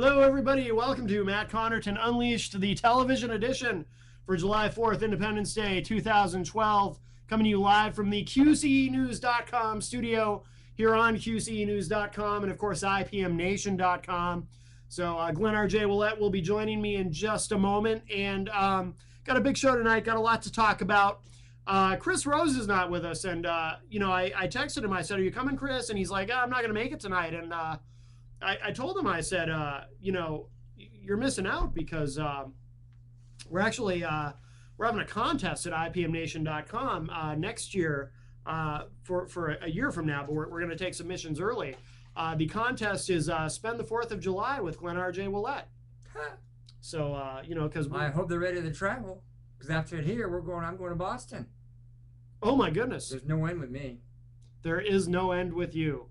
Hello, everybody. Welcome to Matt Connarton Unleashed, the television edition for July 4th, Independence Day 2012. Coming to you live from the QCEnews.com studio here on QCEnews.com and, of course, IPMNation.com. So Glenn R.J. Willett will be joining me in just a moment. And got a big show tonight. Got a lot to talk about. Chris Rose is not with us. And, I texted him. I said, "Are you coming, Chris?" And he's like, "I'm not going to make it tonight." And I told him, I said, you're missing out because we're actually we're having a contest at IPMNation.com next year for a year from now, but we're going to take submissions early. The contest is Spend the 4th of July with Glenn R.J. Willett. So, because I hope they're ready to travel, because after here, I'm going to Boston. Oh, my goodness. There's no end with me. There is no end with you.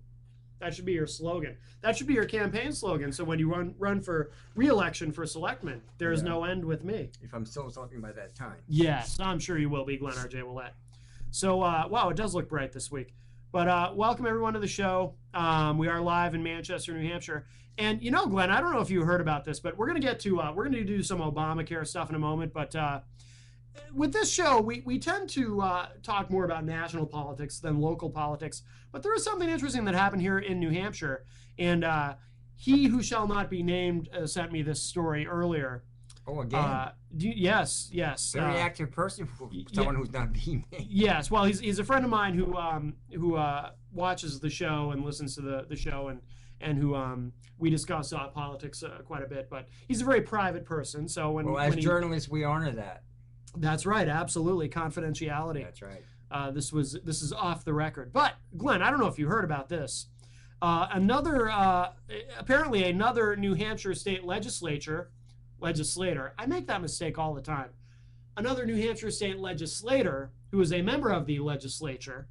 That should be your slogan. That should be your campaign slogan. So when you run for re-election for selectman, there is no end with me. If I'm still talking by that time. Yes, I'm sure you will be, Glenn R.J. Willett. So, wow, it does look bright this week. But welcome, everyone, to the show. We are live in Manchester, New Hampshire. And, Glenn, I don't know if you heard about this, but we're going to get to, we're going to do some Obamacare stuff in a moment. But with this show, we tend to talk more about national politics than local politics. But there was something interesting that happened here in New Hampshire. And he who shall not be named sent me this story earlier. Oh, again? Yes. Very active person for someone who's not being named. Yes, well, he's a friend of mine who watches the show and listens to the show and who we discuss politics quite a bit. But he's a very private person. So as journalists, we honor that. That's right, absolutely, confidentiality. That's right. This is off the record. But Glenn, I don't know if you heard about this. Apparently another New Hampshire state legislator. I make that mistake all the time. Another New Hampshire state legislator who is a member of the legislature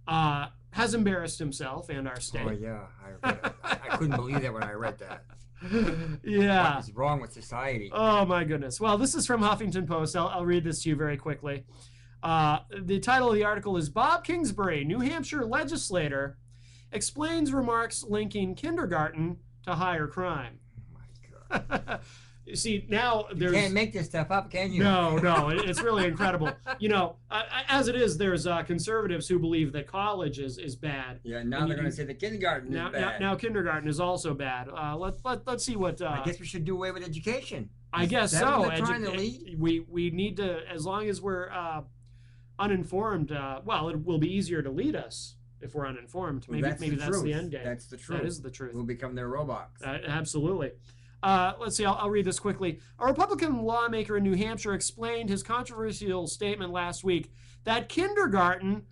has embarrassed himself and our state. Oh yeah, I couldn't believe that when I read that. Yeah. What is wrong with society? Oh my goodness. Well, this is from Huffington Post. I'll read this to you very quickly. The title of the article is "Bob Kingsbury, New Hampshire legislator, explains remarks linking kindergarten to higher crime." Oh my God. You see, now there's... You can't make this stuff up, can you? No, it's really incredible. As it is, there's conservatives who believe that college is bad. Yeah, now they're going to say the kindergarten is bad. Now kindergarten is also bad. Let's see what... I guess we should do away with education. I guess so. What they're trying to lead? We need to, as long as we're uninformed, it will be easier to lead us if we're uninformed. Maybe that's the end game. That's the truth. That is the truth. We'll become their robots. Absolutely. Let's see, I'll read this quickly. A Republican lawmaker in New Hampshire explained his controversial statement last week that kindergarten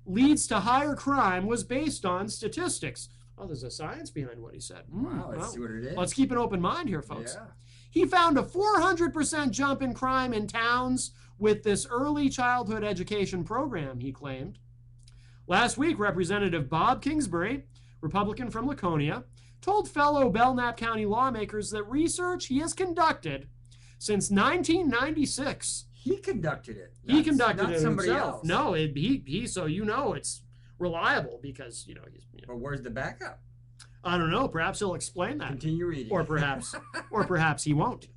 leads to higher crime was based on statistics. Oh, there's a science behind what he said. Wow, let's see what it is. Let's keep an open mind here, folks. Yeah. He found a 400% jump in crime in towns with this early childhood education program, he claimed. Last week, Representative Bob Kingsbury, Republican from Laconia, told fellow Belknap County lawmakers that research he has conducted since 1996. He conducted it. He conducted it somebody himself. else. No, he. So it's reliable because he's. But where's the backup? I don't know. Perhaps he'll explain that. Continue reading. Or perhaps he won't.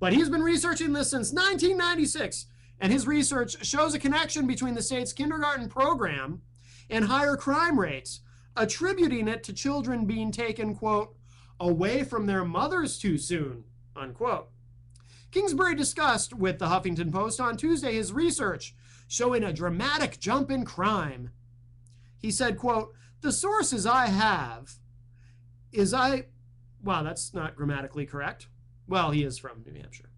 But he's been researching this since 1996, and his research shows a connection between the state's kindergarten program and higher crime rates, attributing it to children being taken, quote, away from their mothers too soon, unquote. Kingsbury discussed with the Huffington Post on Tuesday his research showing a dramatic jump in crime. He said, quote, "The sources I have wow, that's not grammatically correct. Well, he is from New Hampshire.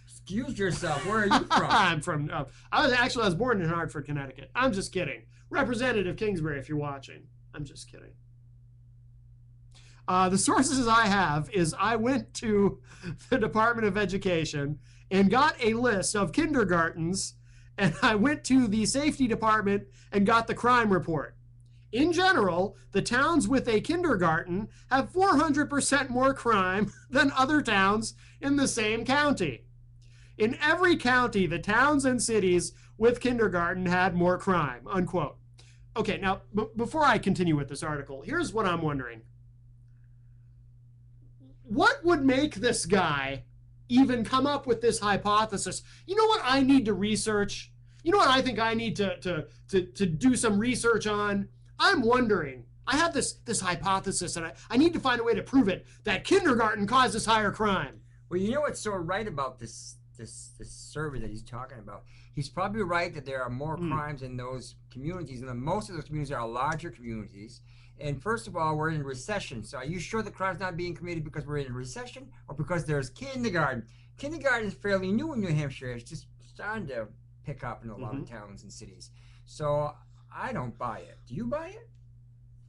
Excuse yourself. Where are you from? I'm from, I was born in Hartford, Connecticut. I'm just kidding. Representative Kingsbury, if you're watching. I'm just kidding. The sources I have is I went to the Department of Education and got a list of kindergartens, and I went to the safety department and got the crime report. In general, the towns with a kindergarten have 400% more crime than other towns in the same county. In every county, the towns and cities with kindergarten had more crime," unquote. Okay, now, before I continue with this article, here's what I'm wondering. what would make this guy even come up with this hypothesis? You know what I need to research? You know what I think I need to do some research on? I'm wondering. I have this hypothesis, and I need to find a way to prove it, that kindergarten causes higher crime. Well, you know what's so right about this survey that he's talking about? He's probably right that there are more crimes in those communities, and most of those communities are larger communities. And first of all, we're in recession. So are you sure the crime's not being committed because we're in a recession or because there's kindergarten? Kindergarten is fairly new in New Hampshire. It's just starting to pick up in a lot of towns and cities. So I don't buy it. Do you buy it?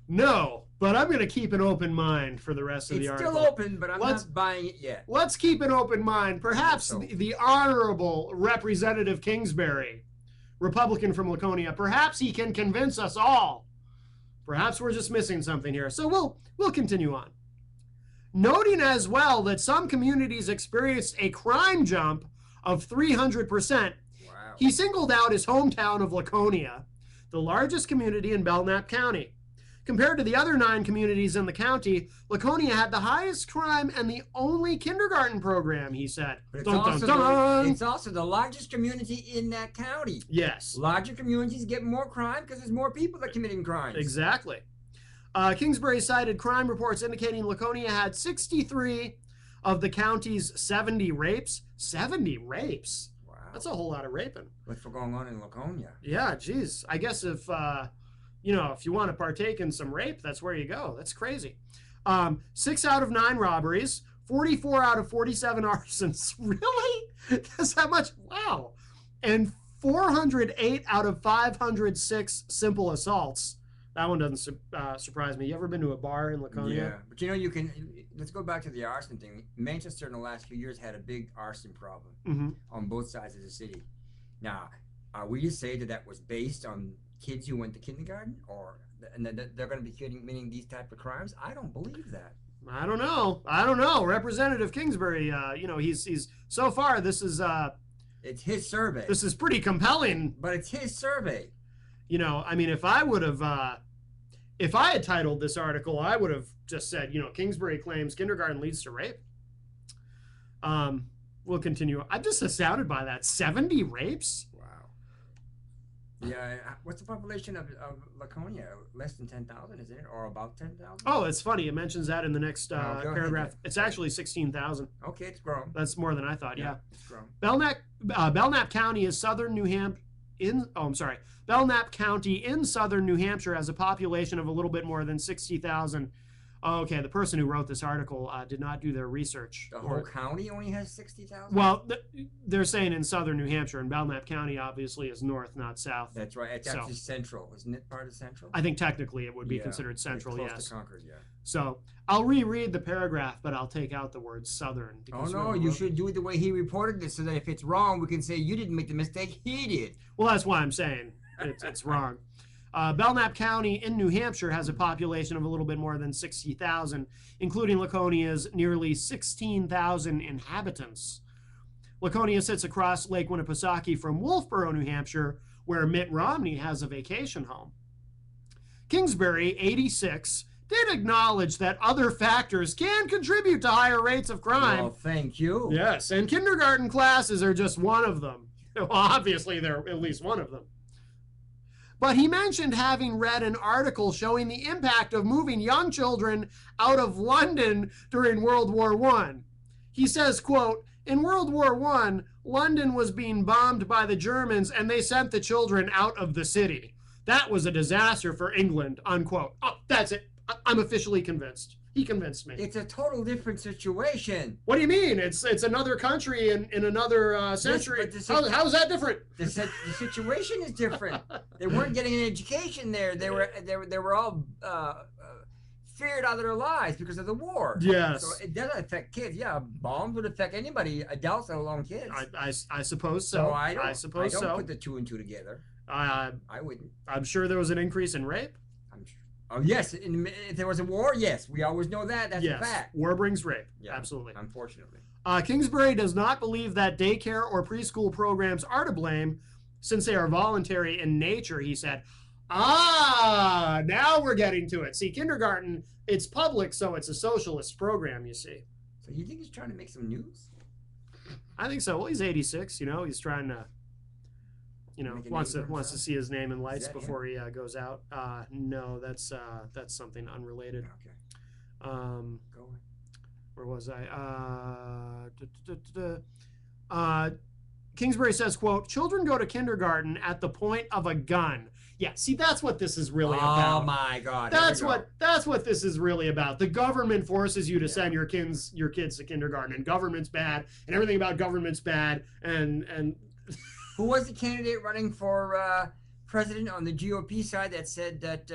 No, but I'm going to keep an open mind for the rest of the article. It's still open, but I'm not buying it yet. Let's keep an open mind. Perhaps the Honorable Representative Kingsbury, Republican from Laconia, perhaps he can convince us all. Perhaps we're just missing something here. So we'll continue on. Noting as well that some communities experienced a crime jump of 300%, Wow. he singled out his hometown of Laconia, the largest community in Belknap County. Compared to the other 9 communities in the county, Laconia had the highest crime and the only kindergarten program, he said. But It's it's also the largest community in that county. Yes. Larger communities get more crime because there's more people that are committing crimes. Exactly. Kingsbury cited crime reports indicating Laconia had 63 of the county's 70 rapes. 70 rapes? Wow. That's a whole lot of raping. What's going on in Laconia? Yeah, geez. I guess if you want to partake in some rape, that's where you go. That's crazy. 6 out of 9 robberies, 44 out of 47 arsons. Really? That's that much? Wow. And 408 out of 506 simple assaults. That one doesn't surprise me. You ever been to a bar in Laconia? Yeah, but you can. Let's go back to the arson thing. Manchester in the last few years had a big arson problem on both sides of the city. Now, are we to say that was based on kids who went to kindergarten, and that they're going to be committing these type of crimes? I don't believe that. I don't know. Representative Kingsbury, he's so far. This is it's his survey. This is pretty compelling. But it's his survey. If I would have, if I had titled this article, I would have just said, Kingsbury claims kindergarten leads to rape. We'll continue. I'm just astounded by that. 70 rapes? Yeah, what's the population of Laconia? Less than 10,000, isn't it? Or about 10,000? Oh, it's funny. It mentions that in the next paragraph. Ahead. It's actually 16,000. Okay, it's grown. That's more than I thought, yeah. It's grown. Belknap County is southern New Hampshire. Belknap County in southern New Hampshire has a population of a little bit more than 60,000. Okay, the person who wrote this article did not do their research. The whole county only has 60,000? Well, they're saying in southern New Hampshire, and Belknap County obviously is north, not south. That's right. It's actually central. Isn't it part of central? I think technically it would be considered central, close yes. to Concord, yeah. So I'll reread the paragraph, but I'll take out the word southern. Oh, no, you should do it the way he reported this so that if it's wrong, we can say you didn't make the mistake, he did. Well, that's why I'm saying it's wrong. Belknap County in New Hampshire has a population of a little bit more than 60,000, including Laconia's nearly 16,000 inhabitants. Laconia sits across Lake Winnipesaukee from Wolfboro, New Hampshire, where Mitt Romney has a vacation home. Kingsbury, 86, did acknowledge that other factors can contribute to higher rates of crime. Well, thank you. Yes, and kindergarten classes are just one of them. Well, obviously, they're at least one of them. But he mentioned having read an article showing the impact of moving young children out of London during World War I. He says, quote, "In World War I, London was being bombed by the Germans and they sent the children out of the city. That was a disaster for England," unquote. Oh, that's it. I'm officially convinced. He convinced me. It's a total different situation. What do you mean? It's another country in another century. Yes, how is that different? The situation is different. They weren't getting an education there. They were all feared out of their lives because of the war. Yes. So it doesn't affect kids. Yeah, bombs would affect anybody, adults let alone kids. I suppose so. I don't so. put the 2 and 2 together. I wouldn't. I'm sure there was an increase in rape. I'm sure. Oh, yes. If there was a war, yes. We always know that. That's a fact. War brings rape. Yeah, absolutely. Unfortunately. Kingsbury does not believe that daycare or preschool programs are to blame since they are voluntary in nature, he said. Now we're getting to it. See, kindergarten, it's public, so it's a socialist program, you see. So you think he's trying to make some news? I think so. Well, he's 86. He's trying to, wants to see his name in lights before he goes out. No, that's something unrelated. Okay. Go on. Where was I? Kingsbury says, quote, children go to kindergarten at the point of a gun. Yeah, see, that's what this is really about. Oh my God. That's what this is really about. The government forces you to send your kids to kindergarten, and government's bad, and everything about government's bad, and who was the candidate running for president on the GOP side that said that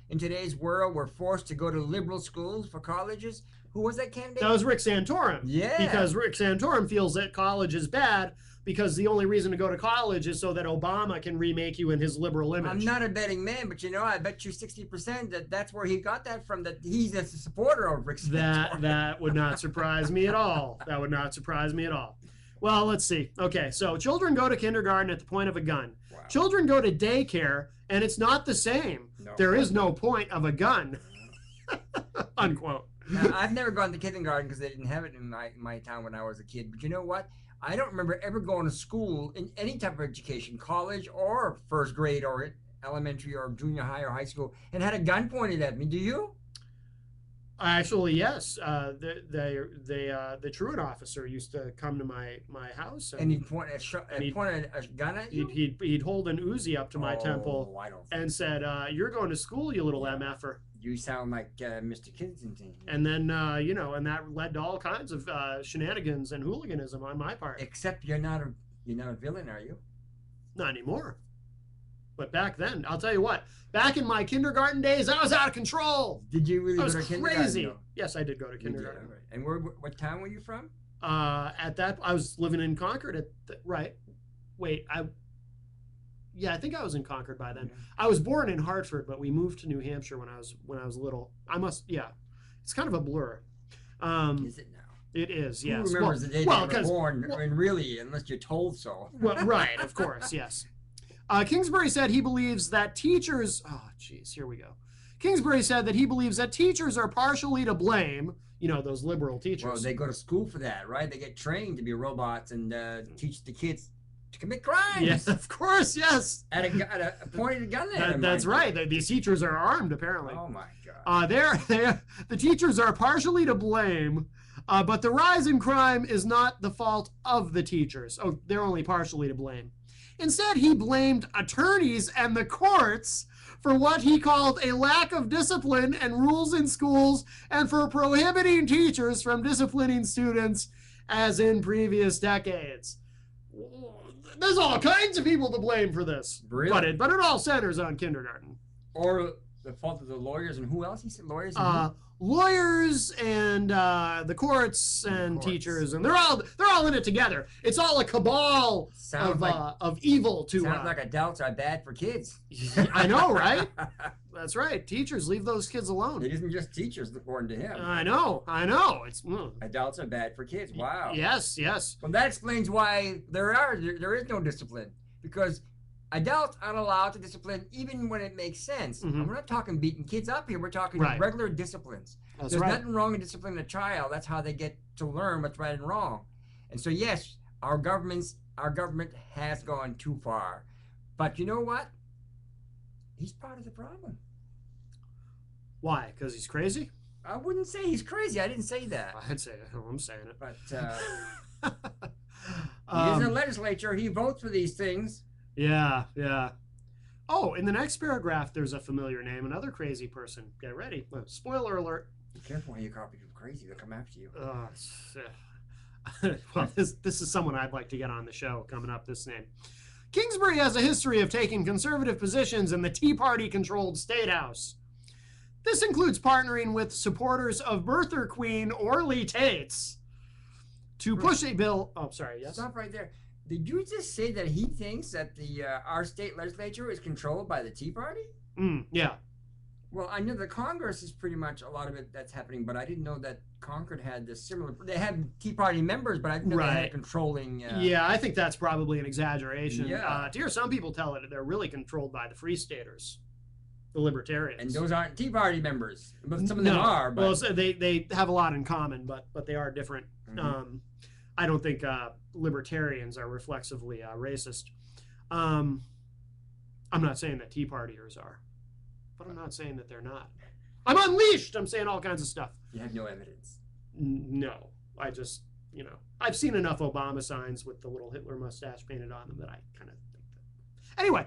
in today's world we're forced to go to liberal schools for colleges? Who was that candidate? That was Rick Santorum. Yeah. Because Rick Santorum feels that college is bad because the only reason to go to college is so that Obama can remake you in his liberal image. I'm not a betting man, but I bet you 60% that's where he got that from, that he's a supporter of Rick Santorum. That would not surprise me at all. That would not surprise me at all. Well, let's see. Okay, so children go to kindergarten at the point of a gun. Wow. Children go to daycare, and it's not the same. No. There is no point of a gun. Unquote. Now, I've never gone to kindergarten because they didn't have it in my town when I was a kid. But you know what? I don't remember ever going to school in any type of education, college or first grade or elementary or junior high or high school, and had a gun pointed at me. Do you? Actually, yes. The truant officer used to come to my house, and he'd point a gun at you. He'd hold an Uzi up to my temple and said, "You're going to school, you little MFer." You sound like Mr. Kensington. And then and that led to all kinds of shenanigans and hooliganism on my part. Except you're not a villain, are you? Not anymore. But back then, I'll tell you what. Back in my kindergarten days, I was out of control. Did you really go to kindergarten? Crazy. Though? Yes, I did go to kindergarten. Right. And what town were you from? At that, I was living in Concord. Right. Wait, I think I was in Concord by then. I was born in Hartford, but we moved to New Hampshire when I was little. It's kind of a blur. Is it now? It is, yes. Who remembers the day they were born, and really, unless you're told so. Well, right, of course, yes. Kingsbury said he believes that teachers... Oh, jeez, here we go. Kingsbury said that he believes that teachers are partially to blame, those liberal teachers. Well, they go to school for that, right? They get trained to be robots and teach the kids to commit crimes. Yes, of course, yes. At a pointed gun at them. That's right. These teachers are armed, apparently. Oh, my God. The teachers are partially to blame, but the rise in crime is not the fault of the teachers. Oh, they're only partially to blame. Instead, he blamed attorneys and the courts for what he called a lack of discipline and rules in schools and for prohibiting teachers from disciplining students as in previous decades. There's all kinds of people to blame for this. Really? But it all centers on kindergarten. Or the fault of the lawyers, and who else? He said lawyers and lawyers and the courts and teachers, and they're all in it together. It's all a cabal of evil. Sounds like adults are bad for kids. I know, right? That's right. Teachers, leave those kids alone. It isn't just teachers, according to him. I know. It's adults are bad for kids. Wow. Yes. Well, that explains why there is no discipline, because adults aren't allowed to discipline even when it makes sense. Mm-hmm. And we're not talking beating kids up here. We're talking regular disciplines. There's nothing wrong in disciplining a child. That's how they get to learn what's right and wrong. And so, yes, our government has gone too far. But you know what? He's part of the problem. Why? Because he's crazy? I wouldn't say he's crazy. I didn't say that. I'd say it. I'm saying it. But he is in the legislature. He votes for these things. Yeah. Oh, in the next paragraph, there's a familiar name, another crazy person. Get ready. Spoiler alert. Be careful when you call people crazy. They'll come after you. Well, this is someone I'd like to get on the show coming up, this name. Kingsbury has a history of taking conservative positions in the Tea Party-controlled State House. This includes partnering with supporters of birther Queen Orly Tates to push a bill... Oh, sorry, yes? Stop right there. Did you just say that he thinks that our state legislature is controlled by the Tea Party? Yeah. Well, I know the Congress is pretty much a lot of it that's happening, but I didn't know that Concord had this similar... They had Tea Party members, but I didn't know they had controlling... Yeah, I think that's probably an exaggeration. Yeah. To hear some people tell it, they're really controlled by the Free Staters. the Libertarians. And those aren't Tea Party members. But some of no. them are. But... Well, so they have a lot in common, but they are different. Mm-hmm. I don't think Libertarians are reflexively racist. I'm not saying that Tea Partiers are, but I'm not saying that they're not. I'm unleashed. I'm saying all kinds of stuff. You have no evidence. No, I just, I've seen enough Obama signs with the little Hitler mustache painted on them that I kind of think that. Anyway,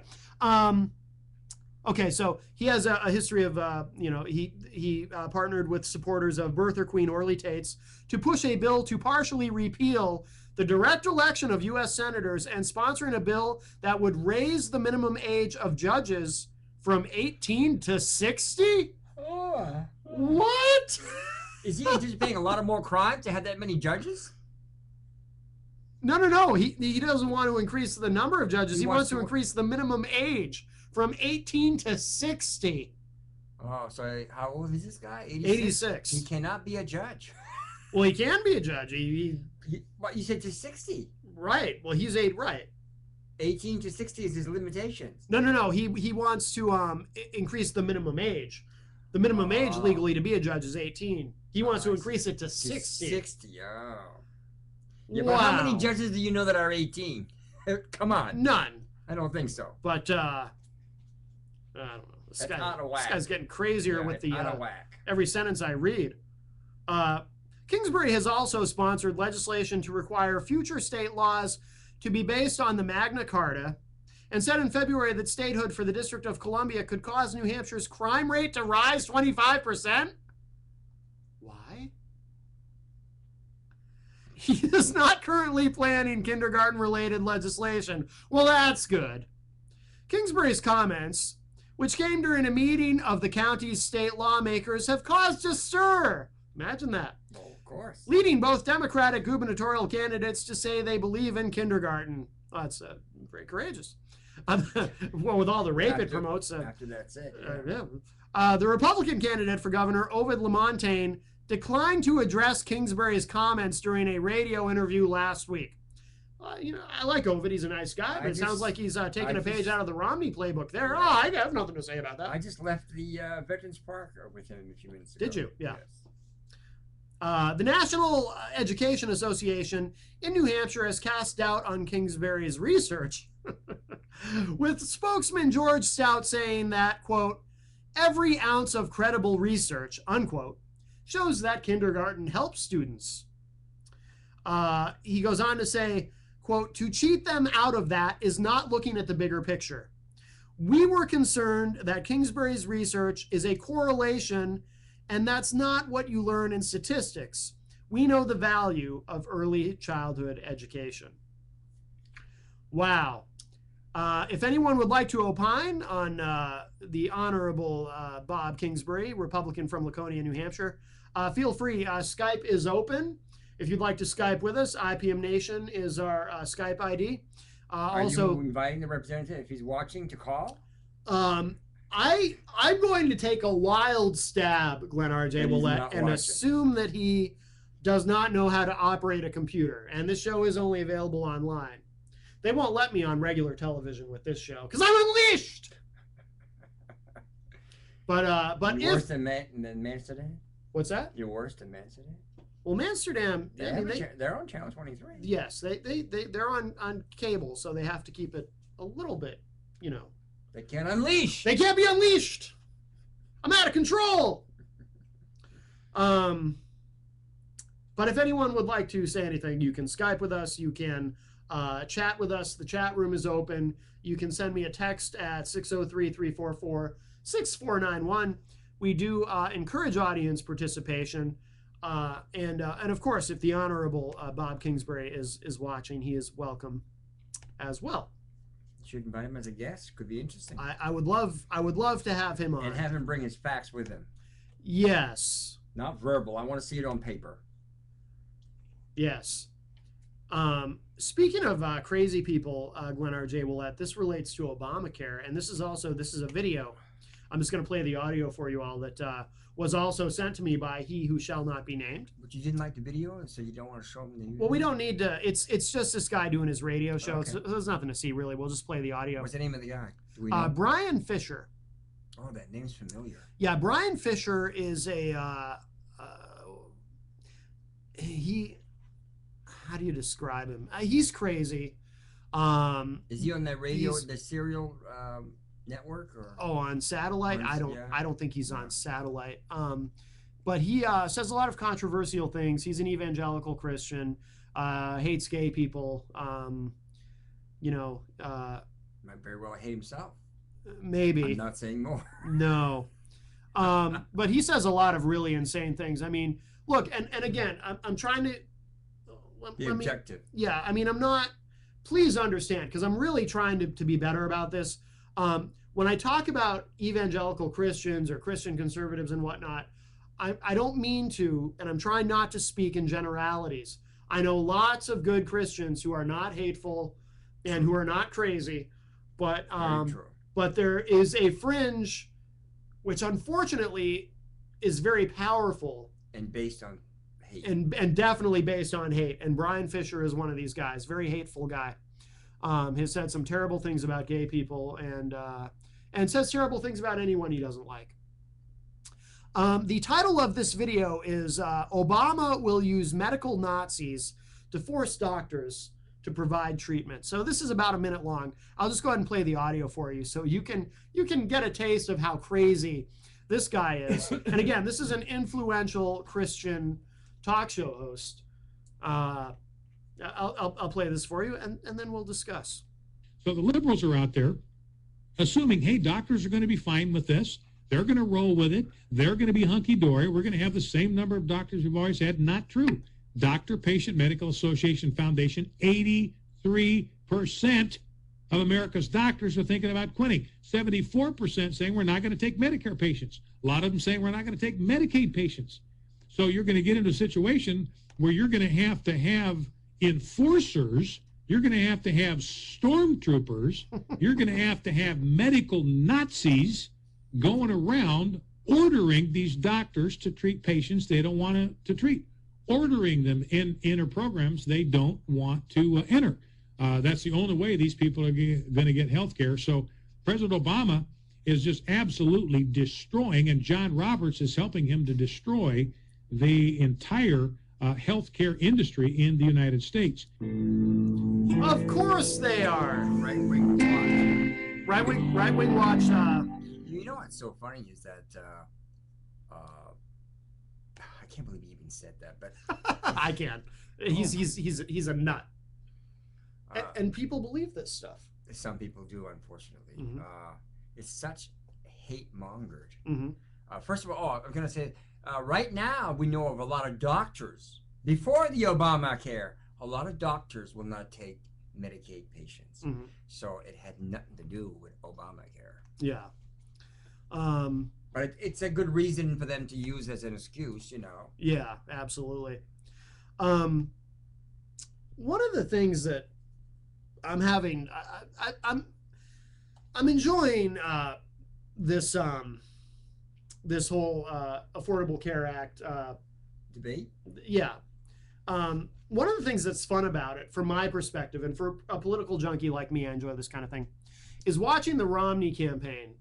okay, so he has a history of, he partnered with supporters of birther Queen Orly Tates to push a bill to partially repeal the direct election of U.S. senators and sponsoring a bill that would raise the minimum age of judges from 18 to 60? Oh. What? Is he anticipating a lot of more crimes to have that many judges? No. He doesn't want to increase the number of judges. He wants to increase the minimum age from 18 to 60. Oh, so how old is this guy? 86. He cannot be a judge. Well, he can be a judge. What, you said to 60? Right. Well, he's right. 18 to 60 is his limitations. No. He wants to increase the minimum age. The minimum age legally to be a judge is 18. He wants to increase it to 60. 60, oh. Yeah, wow. but how many judges do you know that are 18? Come on. None. I don't think so. But, I don't know. This guy's getting crazier with the every sentence I read. Kingsbury has also sponsored legislation to require future state laws to be based on the Magna Carta, and said in February that statehood for the District of Columbia could cause New Hampshire's crime rate to rise 25%. Why? He is not currently planning kindergarten-related legislation. Well, that's good. Kingsbury's comments, which came during a meeting of the county's state lawmakers, have caused a stir. Imagine that. Well, of course. Leading both Democratic gubernatorial candidates to say they believe in kindergarten. Well, that's very courageous. Well, with all the rape it promotes. After that's it. The Republican candidate for governor, Ovid Lamontagne, declined to address Kingsbury's comments during a radio interview last week. I like Ovid. He's a nice guy, but it sounds like he's taking a page out of the Romney playbook there. Oh, I have nothing to say about that. I just left the Veterans Park with him a few minutes ago. Did you? Yeah. Yes. The National Education Association in New Hampshire has cast doubt on Kingsbury's research, with spokesman George Stout saying that, quote, every ounce of credible research, unquote, shows that kindergarten helps students. He goes on to say, quote, to cheat them out of that is not looking at the bigger picture. We were concerned that Kingsbury's research is a correlation, and that's not what you learn in statistics. We know the value of early childhood education. Wow. If anyone would like to opine on the Honorable Bob Kingsbury, Republican from Laconia, New Hampshire, feel free. Skype is open. If you'd like to Skype with us, IPM Nation is our Skype ID. Are you inviting the representative, if he's watching, to call? I'm going to take a wild stab, Glenn R.J. Willett, and assume that he does not know how to operate a computer. And this show is only available online. They won't let me on regular television with this show because I'm unleashed. But you're worse than Amsterdam? What's that? You're worse than Amsterdam? Well, Amsterdam, they're on Channel 23. Yes, they're on cable, so they have to keep it a little bit, They can't unleash. They can't be unleashed. I'm out of control. But if anyone would like to say anything, you can Skype with us. You can chat with us. The chat room is open. You can send me a text at 603-344-6491. We do encourage audience participation. And of course, if the Honorable Bob Kingsbury is watching, he is welcome as well. You should invite him as a guest. Could be interesting. I would love to have him on. And have him bring his facts with him. Yes. Not verbal. I want to see it on paper. Yes. Speaking of crazy people, Glenn R.J. Willett, this relates to Obamacare, and this is a video. I'm just going to play the audio for you all that was also sent to me by he who shall not be named. But you didn't like the video, so you don't want to show them the video? Well, we don't need to. It's just this guy doing his radio show. Okay. So there's nothing to see, really. We'll just play the audio. What's the name of the guy? Brian Fisher. Oh, that name's familiar. Yeah, Brian Fisher is a he. How do you describe him? He's crazy. Is he on that radio, the serial network, or? Oh, on satellite? I don't think he's on satellite. But he says a lot of controversial things. He's an evangelical Christian, hates gay people. You know, might very well hate himself. Maybe. I'm not saying more. No. But he says a lot of really insane things. I mean, look, and again, I'm trying to be objective. Yeah, I mean, I'm not. Please understand, because I'm really trying to be better about this. When I talk about evangelical Christians or Christian conservatives and whatnot, I don't mean to, and I'm trying not to speak in generalities. I know lots of good Christians who are not hateful and who are not crazy, but there is a fringe, which unfortunately is very powerful and based on hate, and definitely based on hate. And Brian Fisher is one of these guys, very hateful guy. Has said some terrible things about gay people and says terrible things about anyone he doesn't like. The title of this video is Obama will use medical Nazis to force doctors to provide treatment. So this is about a minute long. I'll just go ahead and play the audio for you so you can get a taste of how crazy this guy is. And again, this is an influential Christian talk show host. I'll play this for you, and then we'll discuss. So the liberals are out there assuming, hey, doctors are going to be fine with this. They're going to roll with it. They're going to be hunky-dory. We're going to have the same number of doctors we've always had. Not true. Doctor-Patient Medical Association Foundation, 83% of America's doctors are thinking about quitting. 74% saying we're not going to take Medicare patients. A lot of them saying we're not going to take Medicaid patients. So you're going to get into a situation where you're going to have enforcers. You're going to have stormtroopers. You're going to have medical Nazis going around ordering these doctors to treat patients they don't want to treat, ordering them in enter programs they don't want to enter. That's the only way these people are going to get health care. So President Obama is just absolutely destroying, and John Roberts is helping him to destroy the entire healthcare industry in the United States. Of course they are. Right-wing watch. Right-wing watch. You know what's so funny is that I can't believe he even said that, but I can. He's a nut. And people believe this stuff. Some people do, unfortunately. Mm-hmm. It's such hate-mongered. Mm-hmm. First of all, I'm going to say, right now we know of a lot of doctors, before the Obamacare, a lot of doctors will not take Medicaid patients. Mm-hmm. So it had nothing to do with Obamacare. Yeah. But it's a good reason for them to use as an excuse, you know. Yeah, absolutely. One of the things that I'm having, I'm enjoying this this whole Affordable Care Act debate. Yeah. One of the things that's fun about it, from my perspective, and for a political junkie like me, I enjoy this kind of thing, is watching the Romney campaign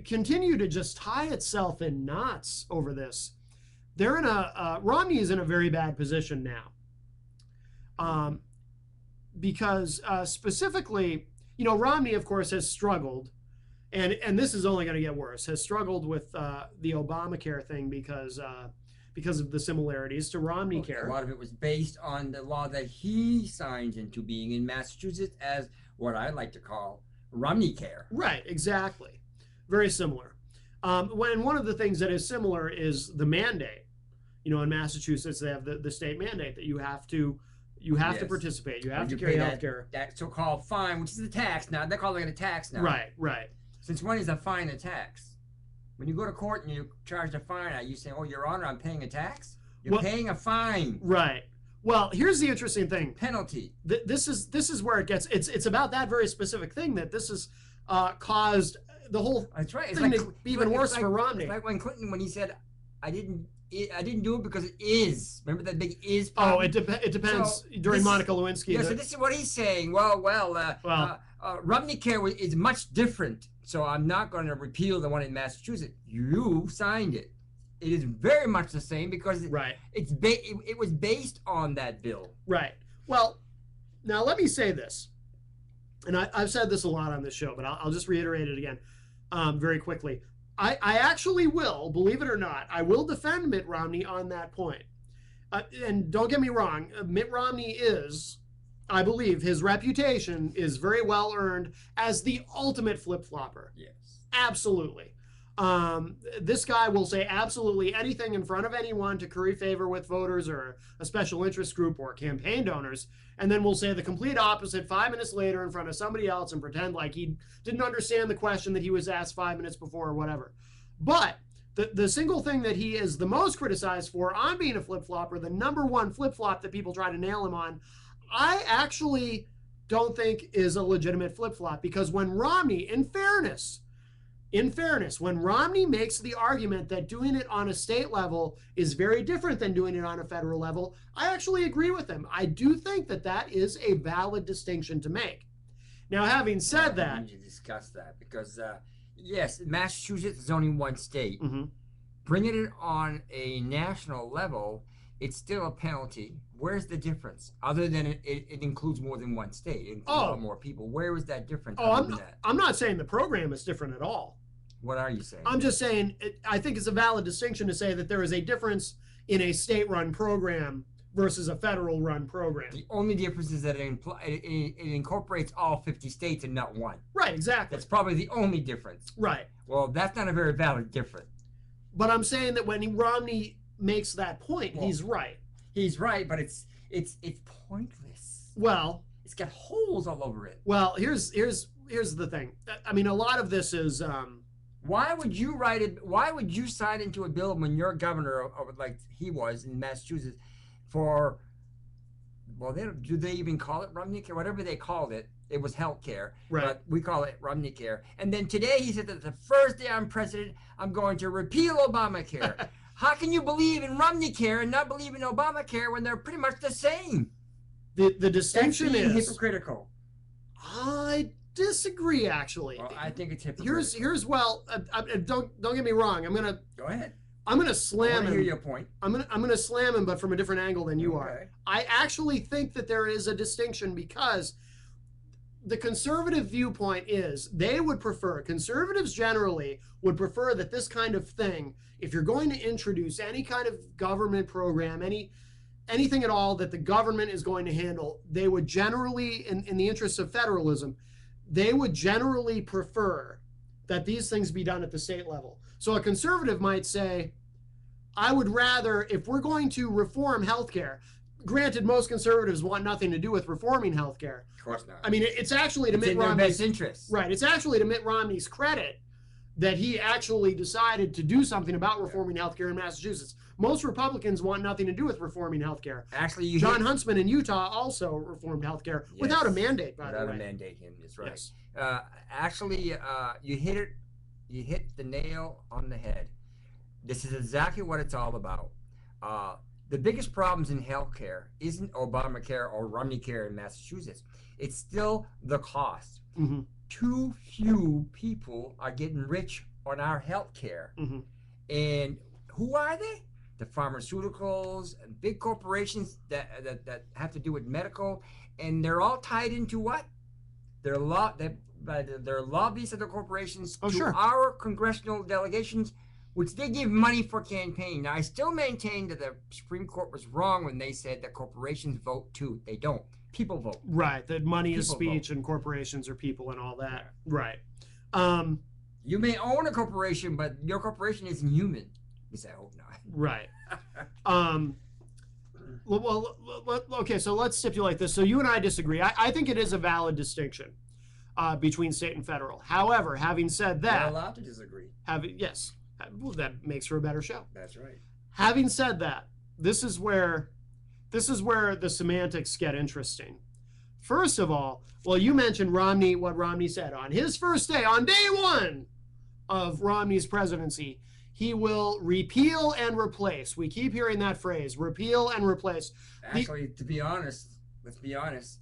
continue to just tie itself in knots over this. They're in Romney is in a very bad position now. Because specifically, you know, Romney, of course, has struggled, and this is only going to get worse, has struggled with the Obamacare thing because of the similarities to Romney Care. A lot of it was based on the law that he signed into being in Massachusetts as what I like to call Romney Care. Right, exactly. Very similar. When one of the things that is similar is the mandate. You know, in Massachusetts, they have the state mandate that you have to to participate. You have to carry health care. That so-called fine, which is a tax now. They're calling it a tax now. Right, right. Since when is a fine a tax? When you go to court and you charge a fine, are you saying, "Oh, Your Honor, I'm paying a tax"? You're paying a fine. Right. Well, here's the interesting thing. Penalty. This is where it gets. It's about that very specific thing that this has caused the whole That's right. It's thing like, to be even worse for Romney. It's like when Clinton, when he said, I didn't do it because it is. Remember that big is problem? Oh, it depends. So during Monica Lewinsky. Yeah, so this is what he's saying. Well, Romney Care is much different So I'm not going to repeal the one in Massachusetts. You signed it. It is very much the same because Right. it was based on that bill. Right. Well, now let me say this, and I've said this a lot on this show, but I'll just reiterate it again very quickly. I actually will, believe it or not, I will defend Mitt Romney on that point. And don't get me wrong, Mitt Romney is, I believe, his reputation is very well earned as the ultimate flip-flopper. Yes. Absolutely. This guy will say absolutely anything in front of anyone to curry favor with voters or a special interest group or campaign donors, and then will say the complete opposite 5 minutes later in front of somebody else and pretend like he didn't understand the question that he was asked 5 minutes before or whatever. But the single thing that he is the most criticized for on being a flip-flopper, the number one flip-flop that people try to nail him on, I actually don't think is a legitimate flip-flop, because when Romney, in fairness, when Romney makes the argument that doing it on a state level is very different than doing it on a federal level, I actually agree with him. I do think that that is a valid distinction to make. Now, having said that, I need to discuss that because yes, Massachusetts is only one state. Mm-hmm. Bringing it on a national level, it's still a penalty. Where's the difference? Other than it includes more than one state, it includes a lot more people. Where is that difference? I'm not saying the program is different at all. What are you saying? I'm just saying I think it's a valid distinction to say that there is a difference in a state-run program versus a federal-run program. The only difference is that it incorporates all 50 states and not one. Right, exactly. That's probably the only difference. Right. Well, that's not a very valid difference. But I'm saying that when Romney makes that point, he's right. He's right, but it's pointless. Well, it's got holes all over it. Well, here's the thing. I mean, a lot of this is. Why would you write it? Why would you sign into a bill when you're governor of like he was in Massachusetts for? Well, do they even call it Romney Care? Whatever they called it, it was health care. Right. But we call it Romney Care. And then today he said that the first day I'm president, I'm going to repeal Obamacare. How can you believe in Romney Care and not believe in Obamacare when they're pretty much the same? The distinction is hypocritical. I disagree, actually. Well, I think it's hypocritical. Here's don't get me wrong. Go ahead. I'm gonna slam him. I hear your point. I'm gonna slam him, but from a different angle than you Okay. are. I actually think that there is a distinction, because the conservative viewpoint is conservatives generally would prefer that this kind of thing, if you're going to introduce any kind of government program, anything at all that the government is going to handle, they would generally, in the interests of federalism, they would generally prefer that these things be done at the state level. So a conservative might say, I would rather, if we're going to reform healthcare, granted, most conservatives want nothing to do with reforming healthcare. Of course not. I mean, it's actually to Mitt Romney's best interest. Right. It's actually to Mitt Romney's credit that he actually decided to do something about reforming healthcare in Massachusetts. Most Republicans want nothing to do with reforming healthcare. Actually, John Huntsman in Utah also reformed healthcare without a mandate, by the way. Without a mandate, that's right. Yes. Actually, you hit the nail on the head. This is exactly what it's all about. The biggest problems in healthcare isn't Obamacare or Romney Care in Massachusetts. It's still the cost. Mm-hmm. Too few people are getting rich on our healthcare. Mm-hmm. And who are they? The pharmaceuticals and big corporations that have to do with medical, and they're all tied into what? They're lobbyists of the corporations to our congressional delegations, which they give money for campaign. Now, I still maintain that the Supreme Court was wrong when they said that corporations vote too. They don't. People vote. Right. That money is People speech vote. and corporations are people and all that. Right. You may own a corporation, but your corporation isn't human. You say, I hope not. Right. Well, okay, so let's stipulate this. So you and I disagree. I think it is a valid distinction between state and federal. However, having said that, You're allowed to disagree. Yes, well, that makes for a better show. That's right. Having said that, this is where the semantics get interesting. First of all, well, you mentioned Romney, what Romney said on his first day, on day one of Romney's presidency. He will repeal and replace. We keep hearing that phrase, repeal and replace. Actually, to be honest, let's be honest.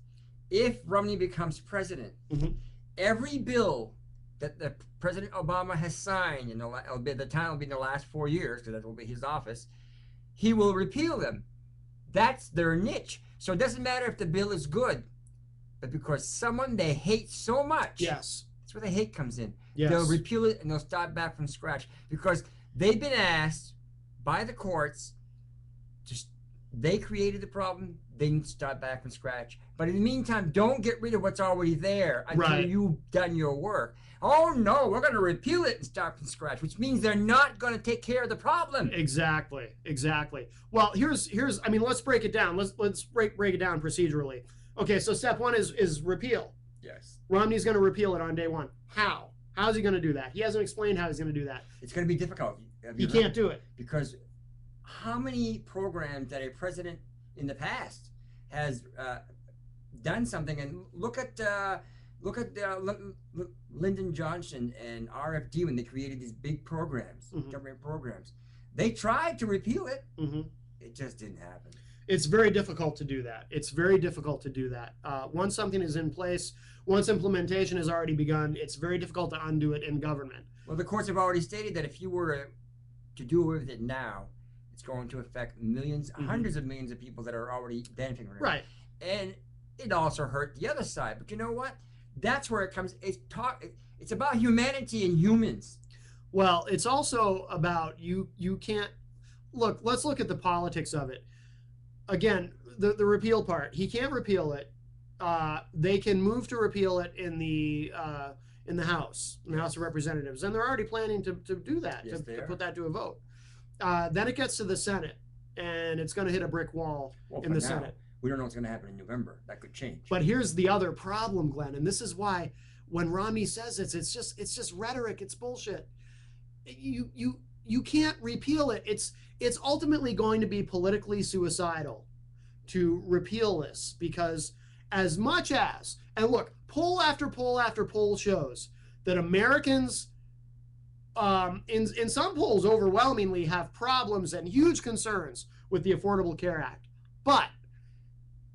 If Romney becomes president, Mm-hmm. every bill that President Obama has signed, and it'll be, the time will be in the last 4 years, because that will be his office, he will repeal them. That's their niche. So it doesn't matter if the bill is good, but because someone they hate so much, Yes. that's where the hate comes in. Yes. They'll repeal it and they'll start back from scratch because they've been asked by the courts they created the problem, they need to start back from scratch. But in the meantime, don't get rid of what's already there until you've done your work. Oh no, we're going to repeal it and start from scratch, which means they're not going to take care of the problem. Exactly. Well, here's I mean, let's break it down. Let's break it down procedurally. Okay, so step one is repeal. Yes. Romney's going to repeal it on day one. How? How's he going to do that? He hasn't explained how he's going to do that. It's going to be difficult. He can't do it. Because how many programs that a president in the past has done something, and look at Lyndon Johnson and RFD when they created these big programs, government programs. They tried to repeal it. It just didn't happen. It's very difficult to do that. Once something is in place, once implementation has already begun, it's very difficult to undo it in government. Well, the courts have already stated that if you were to do away with it now, it's going to affect millions, hundreds of millions of people that are already benefiting from it. Right. And it also hurt the other side. But you know what? That's where it comes. It's about humanity and humans. Well, it's also about you can't look. Let's look at the politics of it. Again, the repeal part. He can't repeal it. They can move to repeal it in the House, in the House of Representatives, and they're already planning to do that, Yes, to put that to a vote. Then it gets to the Senate, and it's going to hit a brick wall in the Senate. We don't know what's going to happen in November. That could change. But here's the other problem, Glenn, and this is why when Romney says it's just rhetoric. It's bullshit. You can't repeal it. It's ultimately going to be politically suicidal to repeal this, because as much as, and look, poll after poll after poll shows that Americans in some polls overwhelmingly have problems and huge concerns with the Affordable Care Act, but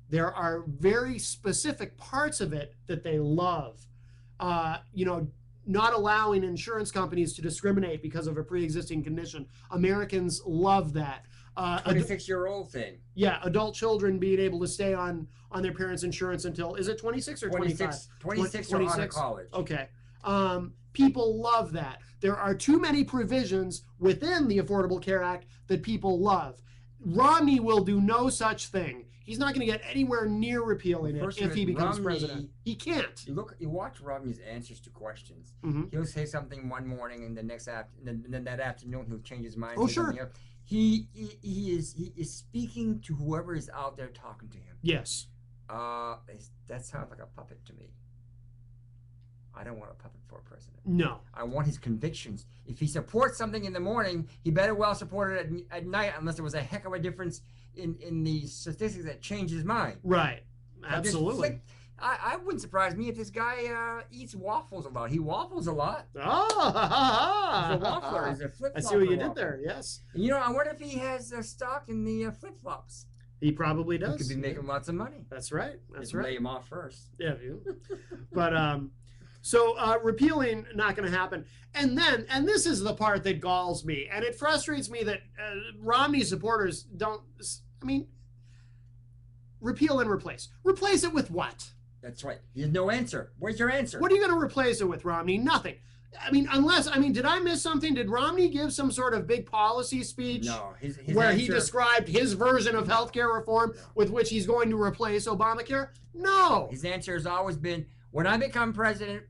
there are very specific parts of it that they love. Not allowing insurance companies to discriminate because of a pre-existing condition. Americans love that. 26-year-old thing. Yeah, adult children being able to stay on their parents' insurance until, is it 26 or 25? 26 or out of college. Okay. People love that. There are too many provisions within the Affordable Care Act that people love. Romney will do no such thing. He's not going to get anywhere near repealing it if he becomes president. He can't. You watch Romney's answers to questions. He'll say something one morning, and then that afternoon he'll change his mind. Oh, sure. He is speaking to whoever is out there talking to him. Yes. That sounds like a puppet to me. I don't want a puppet for a president. No. I want his convictions. If he supports something in the morning, he better well support it at night, unless there was a heck of a difference in the statistics that changed his mind. Right. Absolutely. I wouldn't surprise me if this guy eats waffles a lot. He waffles a lot. Oh, he's a waffler. He's a flip-flopper. I see what you did there. Yes. And I wonder if he has stock in the flip-flops. He probably does. He could be making lots of money. That's right. That's right. right. Lay him off first. Yeah. But so repealing, not going to happen. And this is the part that galls me, and it frustrates me that Romney supporters don't. I mean, repeal and replace. Replace it with what? That's right. There's no answer. Where's your answer? What are you going to replace it with, Romney? Nothing. Did I miss something? Did Romney give some sort of big policy speech? No. His where answer, he described his version of healthcare reform with which he's going to replace Obamacare? No. His answer has always been, when I become president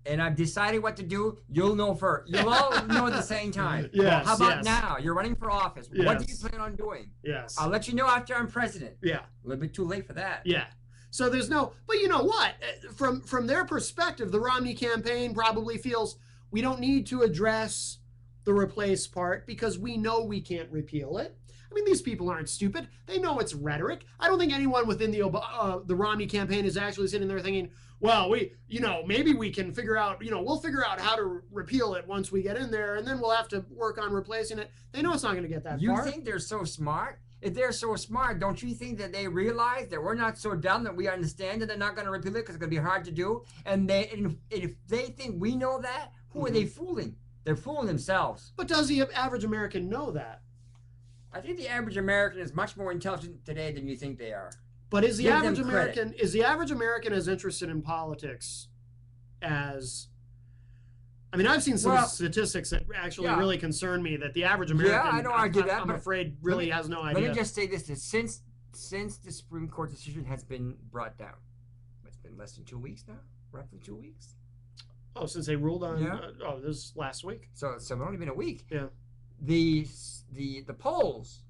and I've decided what to do, you'll know first. You'll all know at the same time. Yes, well, how about now? You're running for office. Yes. What do you plan on doing? Yes. I'll let you know after I'm president. Yeah. A little bit too late for that. Yeah. So there's no, but you know what? From their perspective, the Romney campaign probably feels we don't need to address the replace part because we know we can't repeal it. I mean, these people aren't stupid. They know it's rhetoric. I don't think anyone within the Romney campaign is actually sitting there thinking, well, maybe we can figure out, we'll figure out how to repeal it once we get in there, and then we'll have to work on replacing it. They know it's not going to get that far. You think they're so smart? if they're so smart, don't you think that they realize that we're not so dumb that we understand that they're not going to repeal it because it's going to be hard to do? And if they think we know that, who are they fooling? They're fooling themselves. But does the average American know that? I think the average American is much more intelligent today than you think they are. But is the Give average them American as interested in politics as? I mean, I've seen some statistics that actually really concern me. That the average American, I know, I get that, I'm but afraid, really has no idea. Let me just say this: that since the Supreme Court decision has been brought down, it's been less than 2 weeks now, roughly 2 weeks. Oh, since they ruled on? This is last week. So it's only been a week. Yeah. The polls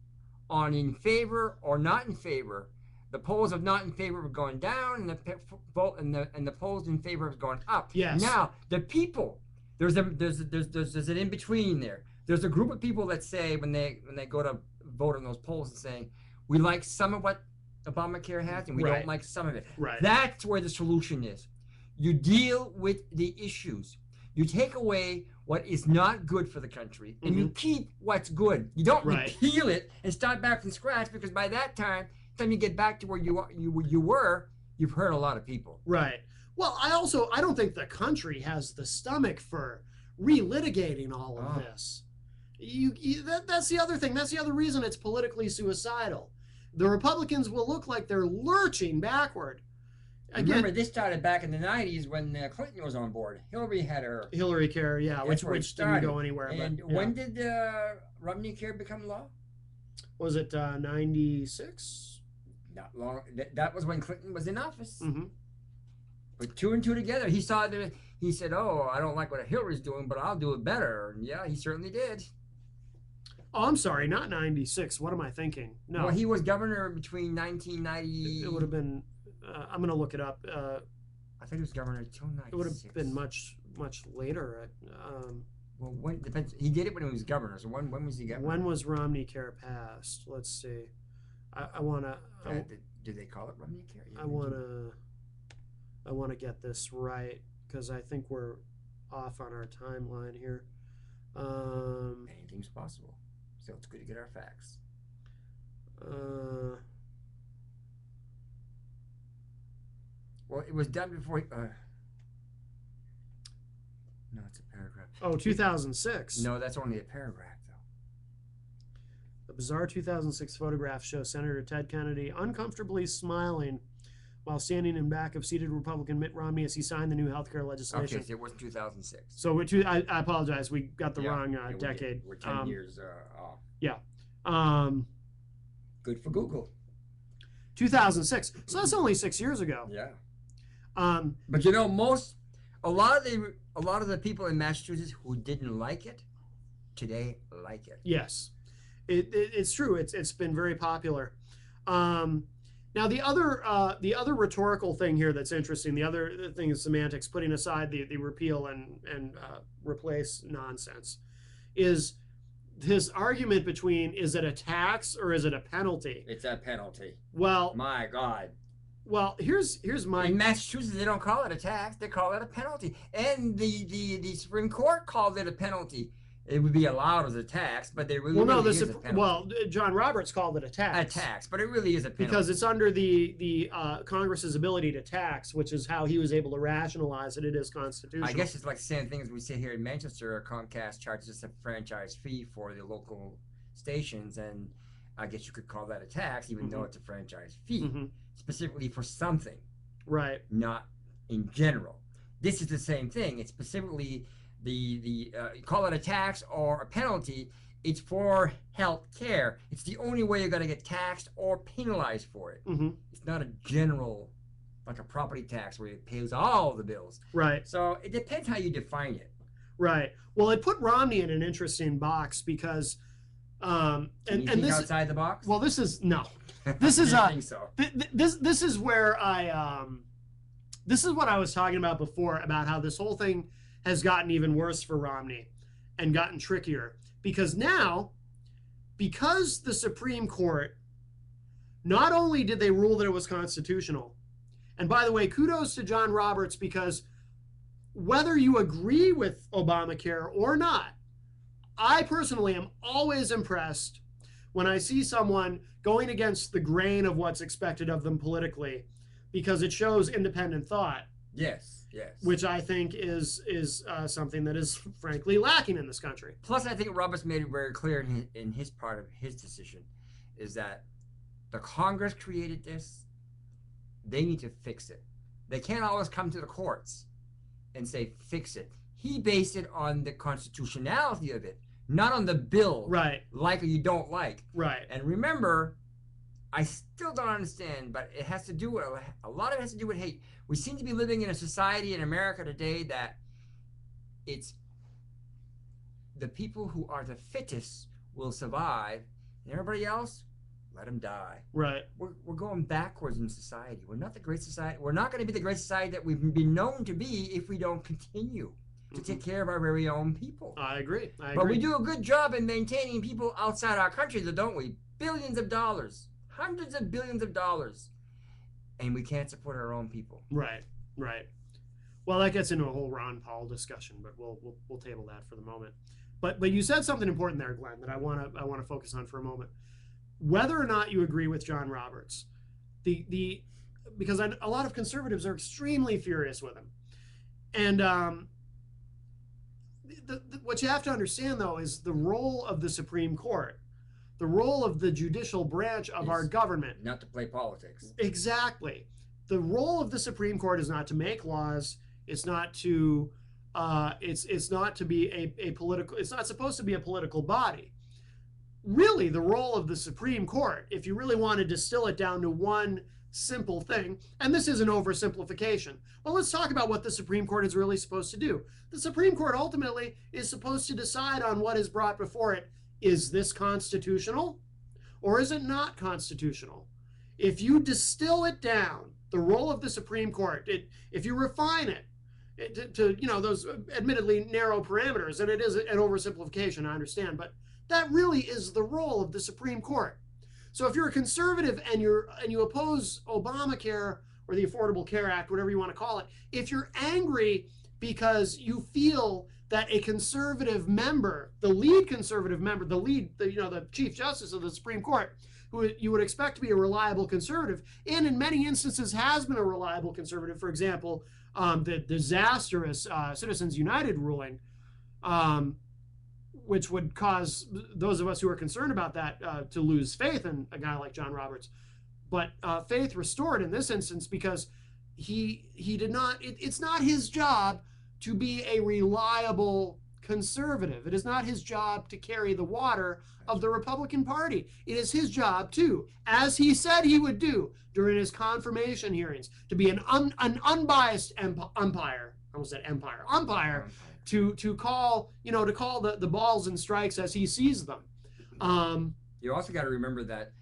on in favor or not in favor, the polls of not in favor have gone down, and the polls in favor have gone up. Yes. Now the people. There's an in between there. There's a group of people that say when they go to vote on those polls and saying we like some of what Obamacare has and we don't like some of it. Right. That's where the solution is. You deal with the issues. You take away what is not good for the country and you keep what's good. You don't repeal it and start back from scratch, because by that time you get back to where you were, you've hurt a lot of people. Right. Well, I don't think the country has the stomach for relitigating all of this. That's the other thing. That's the other reason it's politically suicidal. The Republicans will look like they're lurching backward. Again, remember, this started back in the 90s when Clinton was on board. Hillary had her Hillary Care, which didn't go anywhere. And when did Romney Care become law? Was it 96? Not long. That was when Clinton was in office. Mm-hmm. Put 2 and 2 together. He saw that. He said, "Oh, I don't like what Hillary's doing, but I'll do it better." And yeah, he certainly did. Oh, I'm sorry, not 96. What am I thinking? No. Well, he was governor between 1990. It would have been. I'm going to look it up. I think he was governor until 96. It would have been much later. Well, when depends. He did it when he was governor. So when was he governor? When was Romney Care passed? Let's see. I want to. Did they call it Romney Care? Yeah, I want to get this right, because I think we're off on our timeline here. Anything's possible, so it's good to get our facts. Well, it was done before. No, it's a paragraph. Oh, 2006. No, that's only a paragraph, though. The bizarre 2006 photograph shows Senator Ted Kennedy uncomfortably smiling while standing in back of seated Republican Mitt Romney as he signed the new healthcare legislation. Okay, so it was 2006. So I apologize. We got the wrong decade. We're 10 years off. Yeah. Good for Google. 2006. So that's only 6 years ago. Yeah. But you know, a lot of the people in Massachusetts who didn't like it today like it. Yes, it's true. It's been very popular. Now the other rhetorical thing here that's interesting, the other thing is semantics, putting aside the repeal and replace nonsense, is this argument between, is it a tax or is it a penalty? It's a penalty. Well, my God. Well, here's my. In Massachusetts, they don't call it a tax; they call it a penalty. And the Supreme Court called it a penalty. It would be allowed as a tax, but they really is a penalty. Well, John Roberts called it a tax. A tax, but it really is a penalty because it's under the Congress's ability to tax, which is how he was able to rationalize that it is constitutional. I guess it's like the same thing as we say here in Manchester. Comcast charges us a franchise fee for the local stations, and I guess you could call that a tax, even though it's a franchise fee, specifically for something, right? Not in general. This is the same thing. It's specifically you call it a tax or a penalty. It's for health care. It's the only way you're going to get taxed or penalized for it. It's not a general, like a property tax where it pays all the bills. Right. So it depends how you define it. Right. Well, it put Romney in an interesting box because. And this outside the box? Well, this is no. This is I think so. This is where this is what I was talking about before, about how this whole thing has gotten even worse for Romney and gotten trickier, because now, because the Supreme Court, not only did they rule that it was constitutional, and by the way, kudos to John Roberts, because whether you agree with Obamacare or not, I personally am always impressed when I see someone going against the grain of what's expected of them politically, because it shows independent thought. Yes, yes. Which I think is something that is frankly lacking in this country. Plus, I think Roberts made it very clear in his part of his decision is that the Congress created this. They need to fix it. They can't always come to the courts and say, fix it. He based it on the constitutionality of it, not on the bill. Right. Like or you don't like. Right. And remember, I still don't understand, but it has to do with, a lot of it has to do with hate. We seem to be living in a society in America today that it's the people who are the fittest will survive, and everybody else, let them die. Right. We're going backwards in society. We're not the great society. We're not going to be the great society that we've been known to be if we don't continue to take care of our very own people. I agree. But we do a good job in maintaining people outside our country, don't we? Billions of dollars, hundreds of billions of dollars, and we can't support our own people. Right. Right. Well, that gets into a whole Ron Paul discussion, but we'll table that for the moment. But you said something important there, Glenn, that I want to focus on for a moment. Whether or not you agree with John Roberts, because a lot of conservatives are extremely furious with him, and what you have to understand though is the role of the Supreme Court, the role of the judicial branch of our government, not to play politics. Exactly. The role of the Supreme Court is not to make laws. It's not to it's not to be a political. It's not supposed to be a political body. Really, the role of the Supreme Court, if you really want to distill it down to one simple thing, and this is an oversimplification. Well, let's talk about what the Supreme Court is really supposed to do. The Supreme Court ultimately is supposed to decide on what is brought before it. Is this constitutional or is it not constitutional? If you distill it down, the role of the Supreme Court, if you refine it to those admittedly narrow parameters, and it is an oversimplification, I understand, but that really is the role of the Supreme Court. So if you're a conservative and you oppose Obamacare or the Affordable Care Act, whatever you want to call it, if you're angry because you feel that a conservative member, the lead conservative member, the Chief Justice of the Supreme Court, who you would expect to be a reliable conservative, and in many instances has been a reliable conservative, for example, the disastrous Citizens United ruling, which would cause those of us who are concerned about that to lose faith in a guy like John Roberts. But faith restored in this instance because he did not, it's not his job to be a reliable conservative. It is not his job to carry the water of the Republican Party. It is his job to, as he said he would do during his confirmation hearings, to be an unbiased umpire. I almost said empire. Umpire. To call the balls and strikes as he sees them. You also got to remember that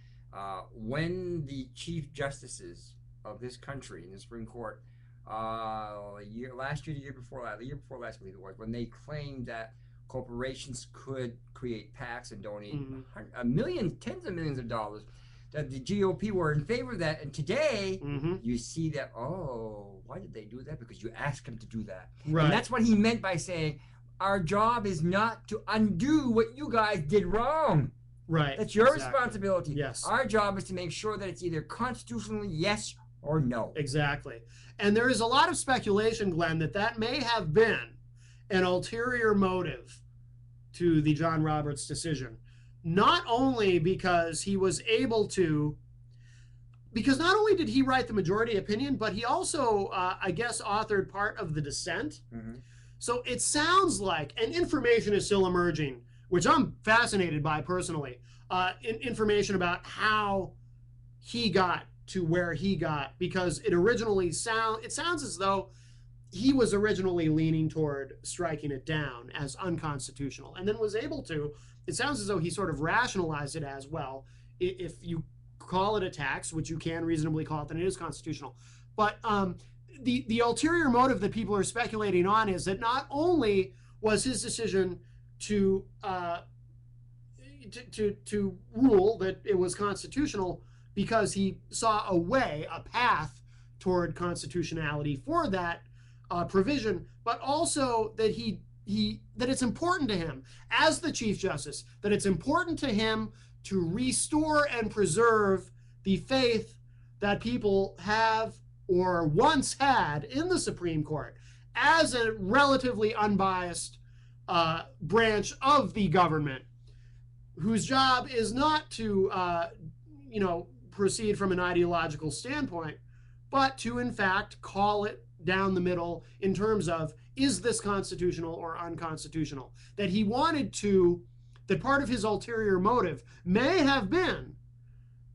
when the chief justices of this country in the Supreme Court, last year, the year before last, I believe it was, when they claimed that corporations could create PACs and donate tens of millions of dollars, that the GOP were in favor of that. And today, you see that, why did they do that? Because you asked them to do that. Right. And that's what he meant by saying, our job is not to undo what you guys did wrong. Right. That's your responsibility. Yes. Our job is to make sure that it's either constitutionally yes or no. Exactly. And there is a lot of speculation, Glenn, that may have been an ulterior motive to the John Roberts decision. Not only because he was able to, because not only did he write the majority opinion, but he also, I guess, authored part of the dissent. So it sounds like, and information is still emerging, which I'm fascinated by personally, information about how he got to where he got, because it sounds as though he was originally leaning toward striking it down as unconstitutional, and then was able to. It sounds as though he sort of rationalized it as, well, if you call it a tax, which you can reasonably call it, then it is constitutional. But the ulterior motive that people are speculating on is that not only was his decision to rule that it was constitutional because he saw a path toward constitutionality for that provision, but also that that it's important to him as the Chief Justice, that it's important to him to restore and preserve the faith that people have or once had in the Supreme Court as a relatively unbiased branch of the government, whose job is not to, proceed from an ideological standpoint, but to, in fact, call it down the middle in terms of, is this constitutional or unconstitutional? That he wanted to, that part of his ulterior motive may have been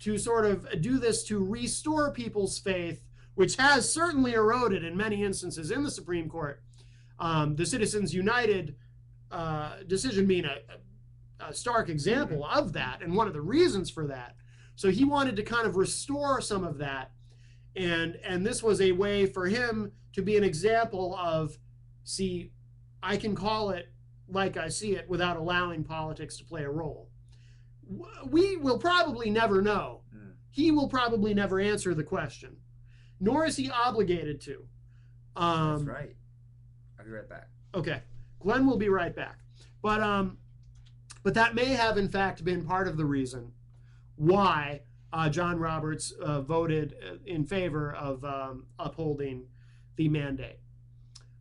to sort of do this to restore people's faith, which has certainly eroded in many instances in the Supreme Court. The Citizens United decision being a stark example of that, and one of the reasons for that. So he wanted to kind of restore some of that, and this was a way for him to be an example of, see, I can call it like I see it without allowing politics to play a role. We will probably never know. He will probably never answer the question, nor is he obligated to. That's right. I'll be right back. Okay. Glenn will be right back. But that may have, in fact, been part of the reason why John Roberts voted in favor of upholding the mandate.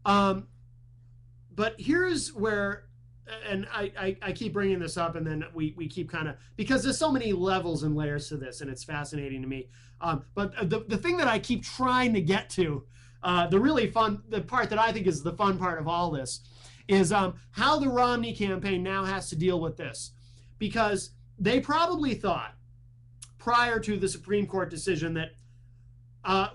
But here's where, and I keep bringing this up, and then we keep kind of, because there's so many levels and layers to this, and it's fascinating to me. But the thing that I keep trying to get to, the part that I think is the fun part of all this, is how the Romney campaign now has to deal with this. Because they probably thought, prior to the Supreme Court decision, that,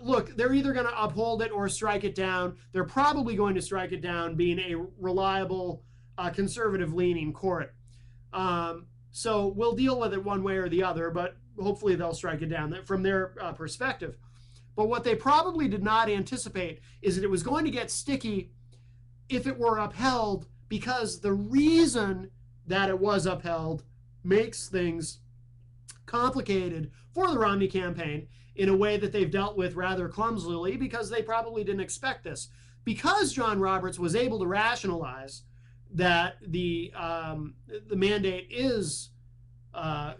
look, they're either going to uphold it or strike it down. They're probably going to strike it down, being a reliable, conservative-leaning court. So we'll deal with it one way or the other, but hopefully they'll strike it down from their perspective. But what they probably did not anticipate is that it was going to get sticky if it were upheld, because the reason that it was upheld makes things complicated for the Romney campaign in a way that they've dealt with rather clumsily, because they probably didn't expect this. Because John Roberts was able to rationalize that the mandate is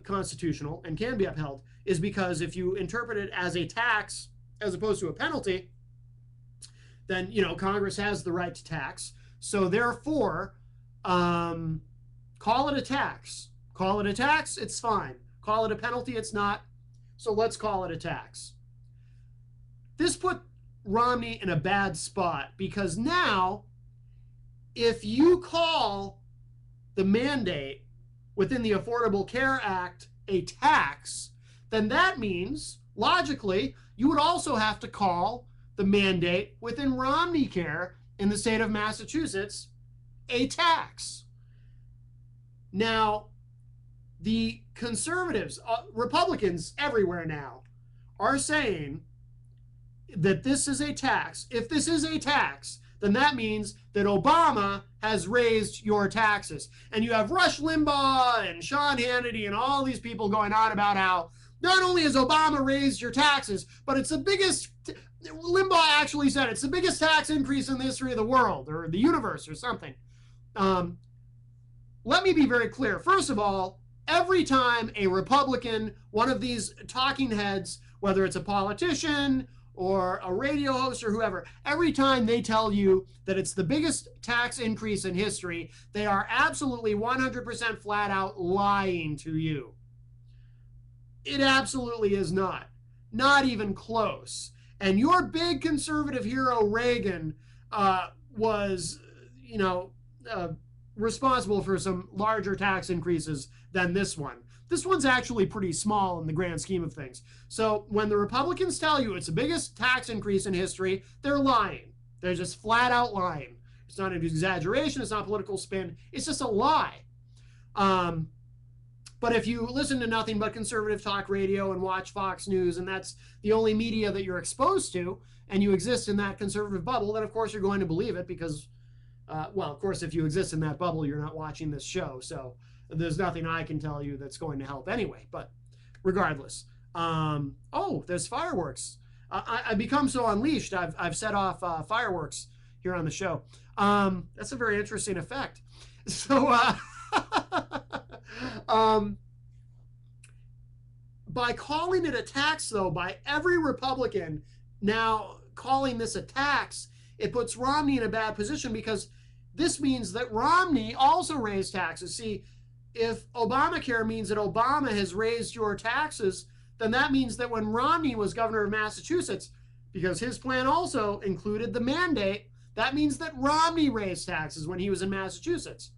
constitutional and can be upheld, is because if you interpret it as a tax as opposed to a penalty, then, Congress has the right to tax. So therefore, call it a tax. Call it a tax, it's fine. Call it a penalty, it's not. So let's call it a tax. This put Romney in a bad spot, because now, if you call the mandate within the Affordable Care Act a tax, then that means, logically, you would also have to call the mandate within Romney Care in the state of Massachusetts a tax. Now, the conservatives, Republicans everywhere now, are saying that this is a tax. If this is a tax, then that means that Obama has raised your taxes. And you have Rush Limbaugh and Sean Hannity and all these people going on about how not only has Obama raised your taxes, but it's the biggest, Limbaugh actually said it's the biggest tax increase in the history of the world or the universe or something. Let me be very clear. First of all, every time a Republican, one of these talking heads, whether it's a politician or a radio host or whoever, every time they tell you that it's the biggest tax increase in history, they are absolutely 100% flat out lying to you. It absolutely is not. Not even close. And your big conservative hero, Reagan, was, responsible for some larger tax increases than this one. This one's actually pretty small in the grand scheme of things. So when the Republicans tell you it's the biggest tax increase in history, they're lying. They're just flat out lying. It's not an exaggeration. It's not political spin. It's just a lie. But if you listen to nothing but conservative talk radio and watch Fox News, and that's the only media that you're exposed to, and you exist in that conservative bubble, then of course you're going to believe it because, of course, if you exist in that bubble, you're not watching this show. So there's nothing I can tell you that's going to help anyway. But regardless, there's fireworks. I've become so unleashed. I've set off fireworks here on the show. That's a very interesting effect. So, by calling it a tax, though, by every Republican now calling this a tax, it puts Romney in a bad position, because this means that Romney also raised taxes. See, if Obamacare means that Obama has raised your taxes, then that means that when Romney was governor of Massachusetts, because his plan also included the mandate, that means that Romney raised taxes when he was in Massachusetts.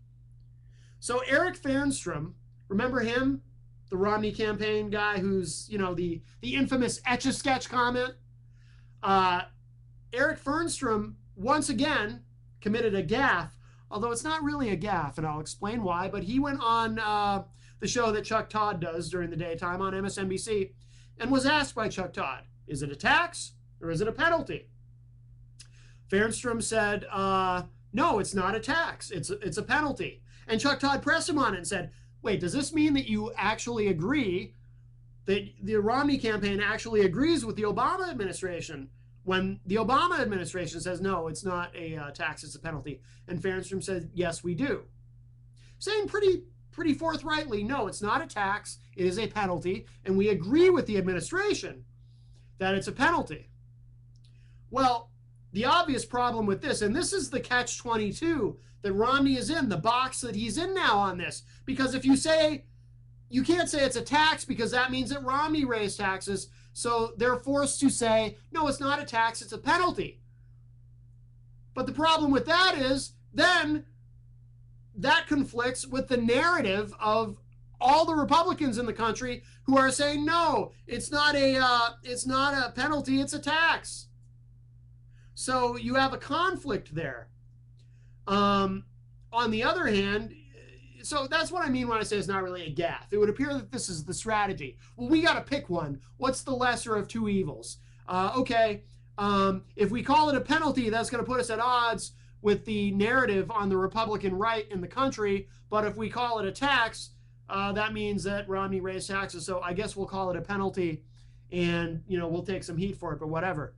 So Eric Fernstrom, remember him? The Romney campaign guy who's, you know, the infamous Etch-a-Sketch comment? Eric Fernstrom, once again, committed a gaffe, although it's not really a gaffe, and I'll explain why, but he went on the show that Chuck Todd does during the daytime on MSNBC and was asked by Chuck Todd, is it a tax or is it a penalty? Fernstrom said, no, it's not a tax. It's a penalty. And Chuck Todd pressed him on it and said, wait, does this mean that you actually agree, that the Romney campaign actually agrees with the Obama administration when the Obama administration says, no, it's not a tax, it's a penalty? And Fernstrom said, yes, we do. Saying pretty forthrightly, no, it's not a tax, it is a penalty, and we agree with the administration that it's a penalty. Well, the obvious problem with this, and this is the catch-22 that Romney is in, the box that he's in now on this, because if you say, you can't say it's a tax because that means that Romney raised taxes, so they're forced to say, no, it's not a tax, it's a penalty. But the problem with that is, then that conflicts with the narrative of all the Republicans in the country who are saying, no, it's not a penalty, it's a tax. So you have a conflict there. On the other hand, so that's what I mean when I say it's not really a gaffe. It would appear that this is the strategy. Well, we got to pick one. What's the lesser of two evils? If we call it a penalty, that's going to put us at odds with the narrative on the Republican right in the country. But if we call it a tax, that means that Romney raised taxes. So I guess we'll call it a penalty, and we'll take some heat for it, but whatever.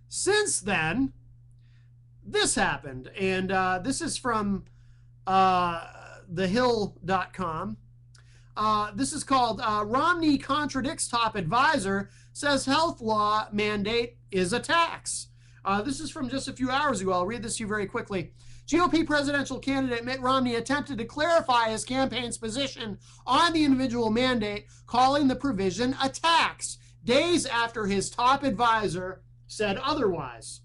Since then, this happened, and this is from thehill.com. This is called Romney Contradicts Top Advisor, Says Health Law Mandate is a Tax. This is from just a few hours ago. I'll read this to you very quickly. GOP presidential candidate Mitt Romney attempted to clarify his campaign's position on the individual mandate, calling the provision a tax, days after his top advisor said otherwise.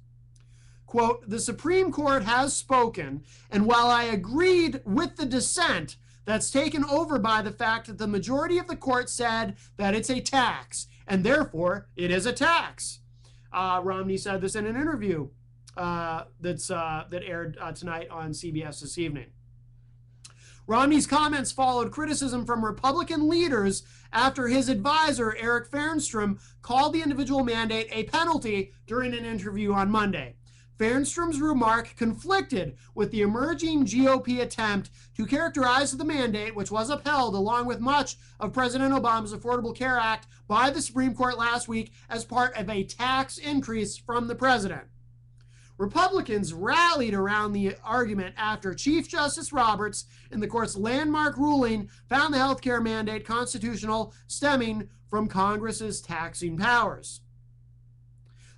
Quote, the Supreme Court has spoken, and while I agreed with the dissent, that's taken over by the fact that the majority of the court said that it's a tax, and therefore it is a tax. Romney said this in an interview that aired tonight on CBS this evening. Romney's comments followed criticism from Republican leaders after his advisor, Eric Fernstrom, called the individual mandate a penalty during an interview on Monday. Fernstrom's remark conflicted with the emerging GOP attempt to characterize the mandate, which was upheld along with much of President Obama's Affordable Care Act by the Supreme Court last week, as part of a tax increase from the president. Republicans rallied around the argument after Chief Justice Roberts, in the court's landmark ruling, found the health care mandate constitutional, stemming from Congress's taxing powers.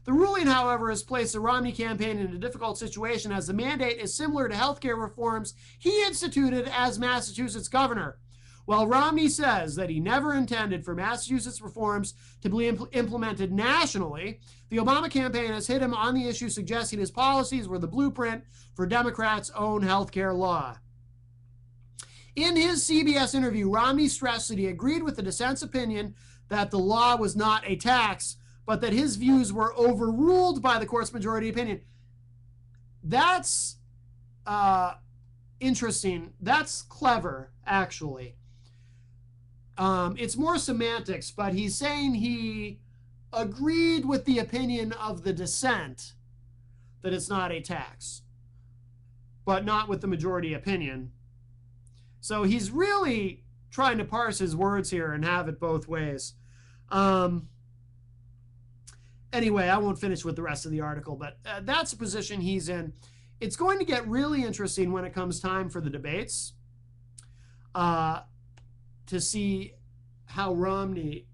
The ruling, however, has placed the Romney campaign in a difficult situation, as the mandate is similar to health care reforms he instituted as Massachusetts governor. While Romney says that he never intended for Massachusetts reforms to be implemented nationally, the Obama campaign has hit him on the issue, suggesting his policies were the blueprint for Democrats' own health care law. In his CBS interview, Romney stressed that he agreed with the dissent's opinion that the law was not a tax, but that his views were overruled by the court's majority opinion. That's interesting. That's clever, actually. It's more semantics, but he's saying he agreed with the opinion of the dissent that it's not a tax, but not with the majority opinion. So he's really trying to parse his words here and have it both ways. Anyway, I won't finish with the rest of the article, but that's the position he's in. It's going to get really interesting when it comes time for the debates to see how Romney,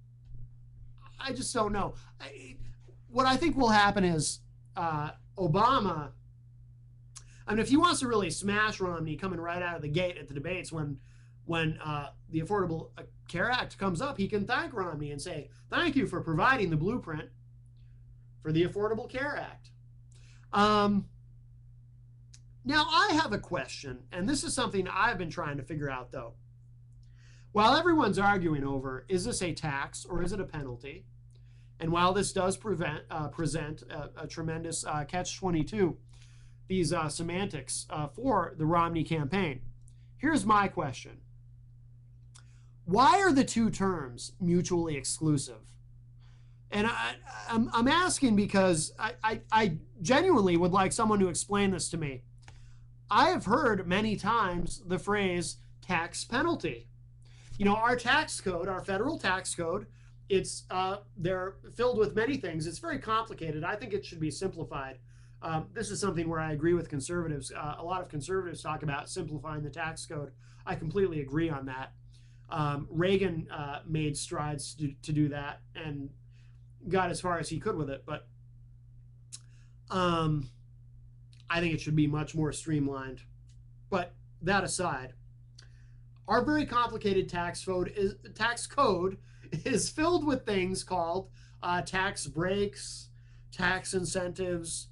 I just don't know. What I think will happen is Obama, I mean, if he wants to really smash Romney coming right out of the gate at the debates when the Affordable Care Act comes up, he can thank Romney and say, thank you for providing the blueprint for the Affordable Care Act. Now, I have a question, and this is something I've been trying to figure out, though. While everyone's arguing over, is this a tax or is it a penalty? And while this does present a tremendous catch-22, these semantics for the Romney campaign, here's my question. Why are the two terms mutually exclusive? And I'm asking because I genuinely would like someone to explain this to me. I have heard many times the phrase tax penalty. You know, our tax code, our federal tax code, they're filled with many things. It's very complicated. I think it should be simplified. This is something where I agree with conservatives. A lot of conservatives talk about simplifying the tax code. I completely agree on that. Reagan made strides to do that and got as far as he could with it. But I think it should be much more streamlined. But that aside, our very complicated tax code is filled with things called tax breaks, tax incentives,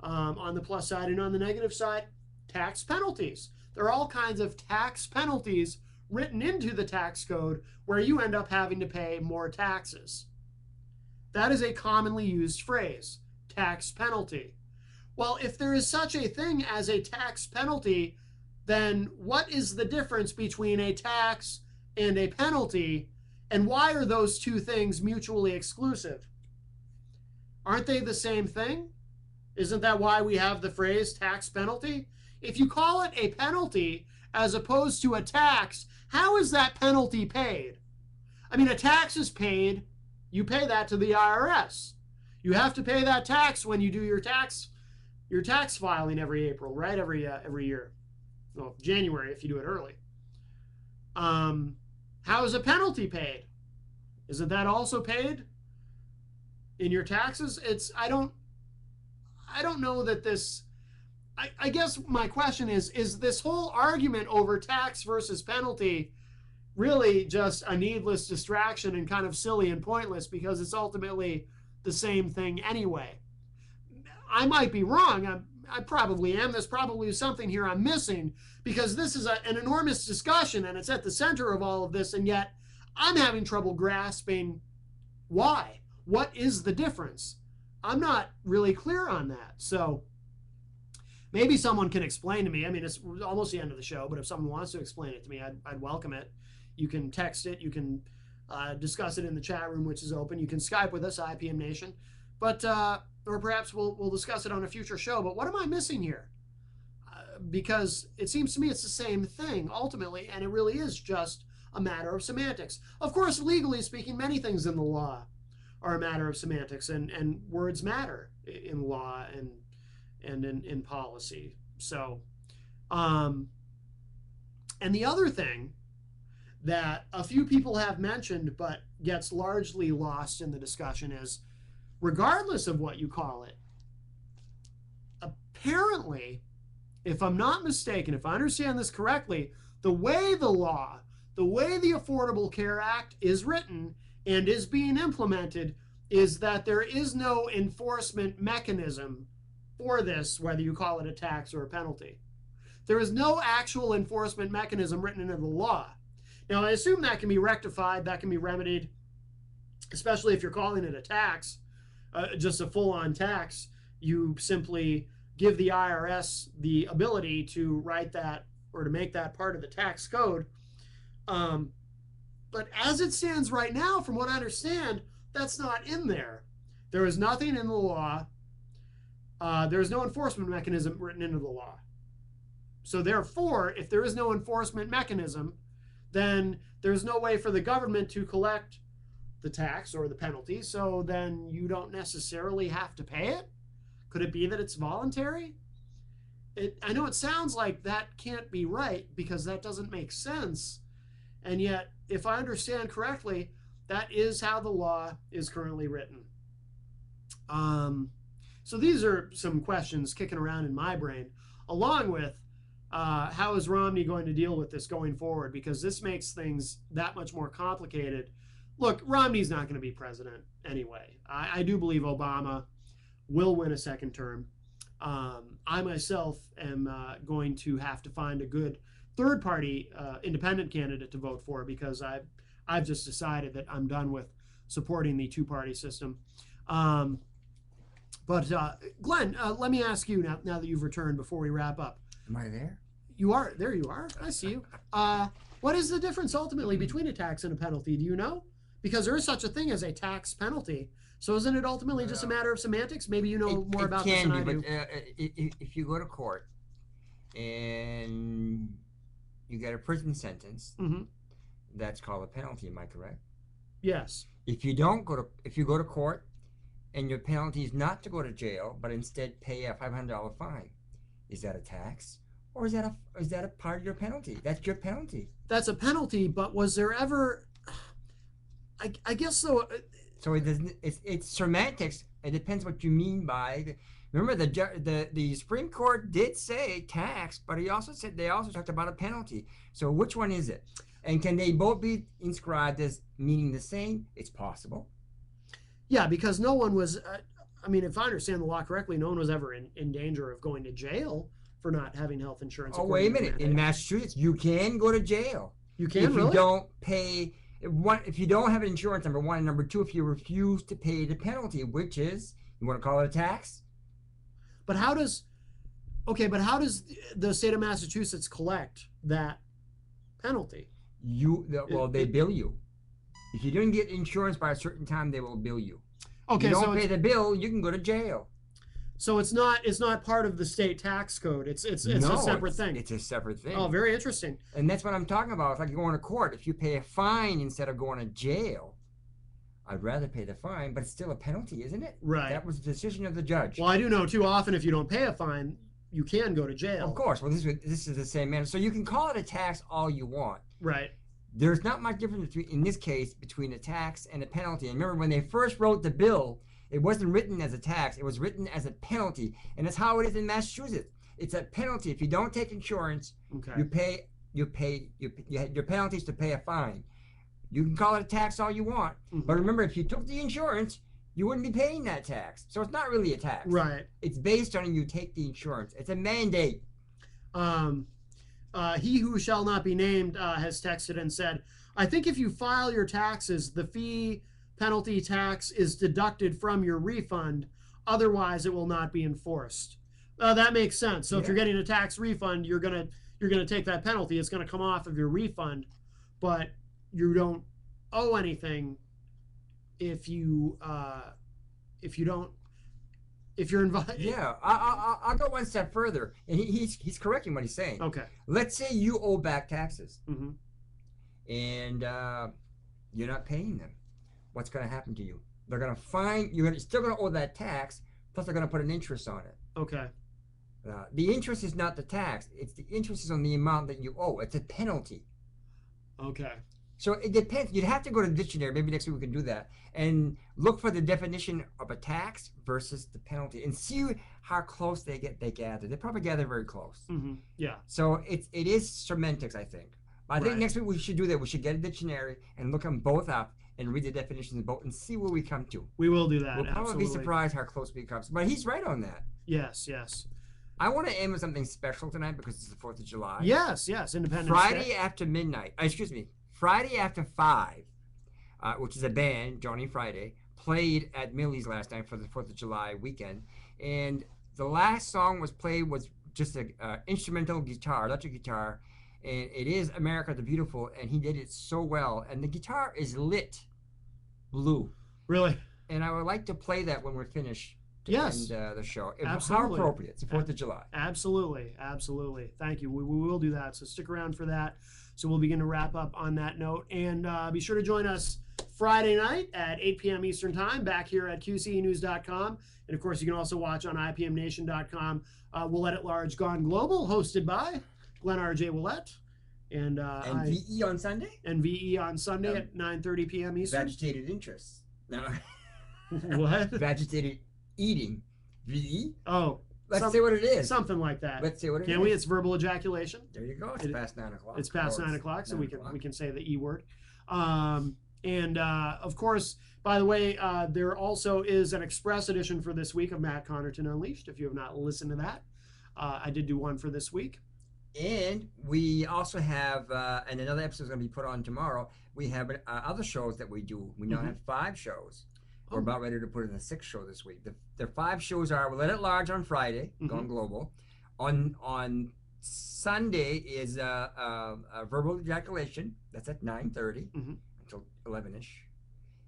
on the plus side, and on the negative side, tax penalties. There are all kinds of tax penalties written into the tax code where you end up having to pay more taxes. That is a commonly used phrase, tax penalty. Well, if there is such a thing as a tax penalty, then what is the difference between a tax and a penalty, and why are those two things mutually exclusive? Aren't they the same thing? Isn't that why we have the phrase tax penalty? If you call it a penalty as opposed to a tax, how is that penalty paid? I mean, a tax is paid, you pay that to the IRS. You have to pay that tax when you do your tax filing every April, right? Every year. Well, January if you do it early. How is a penalty paid? Isn't that also paid in your taxes? I don't know that this, I guess my question is this whole argument over tax versus penalty really just a needless distraction and kind of silly and pointless because it's ultimately the same thing anyway? I might be wrong. I probably am. There's probably something here I'm missing because this is an enormous discussion and it's at the center of all of this, and yet I'm having trouble grasping why. What is the difference? I'm not really clear on that. So maybe someone can explain to me. I mean, it's almost the end of the show, but if someone wants to explain it to me, I'd welcome it. You can text it. You can discuss it in the chat room, which is open. You can Skype with us, IPM Nation. But or perhaps we'll discuss it on a future show. But what am I missing here? Because it seems to me it's the same thing ultimately, and it really is just a matter of semantics. Of course, legally speaking, many things in the law are a matter of semantics, and words matter in law and in policy. So, and the other thing that a few people have mentioned but gets largely lost in the discussion is, regardless of what you call it, apparently, if I'm not mistaken, if I understand this correctly, the way the Affordable Care Act is written and is being implemented is that there is no enforcement mechanism for this, whether you call it a tax or a penalty. There is no actual enforcement mechanism written into the law. Now, I assume that can be rectified, that can be remedied, especially if you're calling it a tax, just a full-on tax. You simply give the IRS the ability to write that or to make that part of the tax code. But as it stands right now, from what I understand, that's not in there. There is nothing in the law. There is no enforcement mechanism written into the law. So therefore, if there is no enforcement mechanism, then there's no way for the government to collect the tax or the penalty, so then you don't necessarily have to pay it? Could it be that it's voluntary? I know it sounds like that can't be right because that doesn't make sense. And yet, if I understand correctly, that is how the law is currently written. So these are some questions kicking around in my brain, along with how is Romney going to deal with this going forward? Because this makes things that much more complicated. Look, Romney's not going to be president anyway. I do believe Obama will win a second term. I myself am going to have to find a good third-party independent candidate to vote for, because I've just decided that I'm done with supporting the two-party system. But Glenn, let me ask you now that you've returned before we wrap up. Am I there? You are. There you are. I see you. What is the difference ultimately between a tax and a penalty? Do you know? Because there is such a thing as a tax penalty. So isn't it ultimately just a matter of semantics? Maybe you know more about this than I do. But if you go to court and you get a prison sentence, that's called a penalty. Am I correct? Yes. If you go to court and your penalty is not to go to jail, but instead pay a $500 fine, is that a tax, or is that a part of your penalty? That's your penalty. That's a penalty, but was there ever? I guess so. So it doesn't. It's semantics. It depends what you mean by. Remember, the Supreme Court did say tax, but they also talked about a penalty. So which one is it? And can they both be inscribed as meaning the same? It's possible. Yeah, because no one was. I mean, if I understand the law correctly, no one was ever in danger of going to jail for not having health insurance. Oh, wait a minute! In Massachusetts, you can go to jail. You can, really? If you don't pay. If you don't have insurance, number one, and number two, if you refuse to pay the penalty, which is, you want to call it a tax? But how does the state of Massachusetts collect that penalty? They bill you. If you didn't get insurance by a certain time, they will bill you. Okay, if you don't pay the bill, you can go to jail. So it's not part of the state tax code. It's a separate thing. It's a separate thing. Oh, very interesting. And that's what I'm talking about. It's like going to court. If you pay a fine instead of going to jail, I'd rather pay the fine, but it's still a penalty, isn't it? Right. That was the decision of the judge. Well, I do know too often if you don't pay a fine, you can go to jail. Of course. Well, this is the same manner. So you can call it a tax all you want. Right. There's not much difference in this case between a tax and a penalty. And remember, when they first wrote the bill, it wasn't written as a tax. It was written as a penalty. And that's how it is in Massachusetts. It's a penalty. If you don't take insurance, your penalty is to pay a fine. You can call it a tax all you want. But remember, if you took the insurance, you wouldn't be paying that tax. So it's not really a tax. Right. It's based on you take the insurance. It's a mandate. He who shall not be named has texted and said, I think if you file your taxes, the fee, penalty, tax is deducted from your refund. Otherwise, it will not be enforced. That makes sense. So if you're getting a tax refund, you're gonna take that penalty. It's gonna come off of your refund, but you don't owe anything if you're invited. Yeah, I'll go one step further, and he's correcting what he's saying. Okay. Let's say you owe back taxes, and you're not paying them. What's going to happen to you? They're going to fine you. You're still going to owe that tax, plus they're going to put an interest on it. Okay. The interest is not the tax. It's the interest is on the amount that you owe. It's a penalty. Okay. So it depends. You'd have to go to the dictionary. Maybe next week we can do that and look for the definition of a tax versus the penalty and see how close they gather. They probably gather very close. Yeah. So it is semantics, I think. I think next week we should do that. We should get a dictionary and look them both up and read the definitions of both and see where we come to. We will do that. We'll probably be surprised how close we come. But he's right on that. Yes, yes. I want to end with something special tonight because it's the 4th of July. Yes, yes. Independence Friday Day. after midnight. Friday after 5, which is a band, Johnny Friday, played at Millie's last night for the 4th of July weekend. And the last song was just an instrumental guitar, electric guitar. And it is America the Beautiful, and he did it so well. And the guitar is lit blue. Really? And I would like to play that when we're finished to end the show. Absolutely. How appropriate. It's the 4th of July. Absolutely. Absolutely. Thank you. We will do that. So stick around for that. So we'll begin to wrap up on that note. And be sure to join us Friday night at 8 p.m. Eastern Time back here at QCEnews.com. And, of course, you can also watch on IPMNation.com. Willette at Large Gone Global, hosted by Glenn R.J. Willette. And VE on Sunday? And VE on Sunday at 9:30 p.m. Eastern. Vegetated interests. No. What? Vegetated eating. VE? Oh. Let's say what it is. Something like that. Let's say what it is. Can we? It's verbal ejaculation. There you go. It's past 9 o'clock. It's past 9 o'clock, so we can say the E word. Of course, by the way, there also is an express edition for this week of Matt Connarton Unleashed. If you have not listened to that, I did do one for this week. And we also have, and another episode is going to be put on tomorrow. We have other shows that we do. We now have 5 shows. We're about ready to put in the 6th show this week. The 5 shows are Let It Large on Friday, going global. On Sunday is Verbal Ejaculation. That's at 9:30 until 11ish.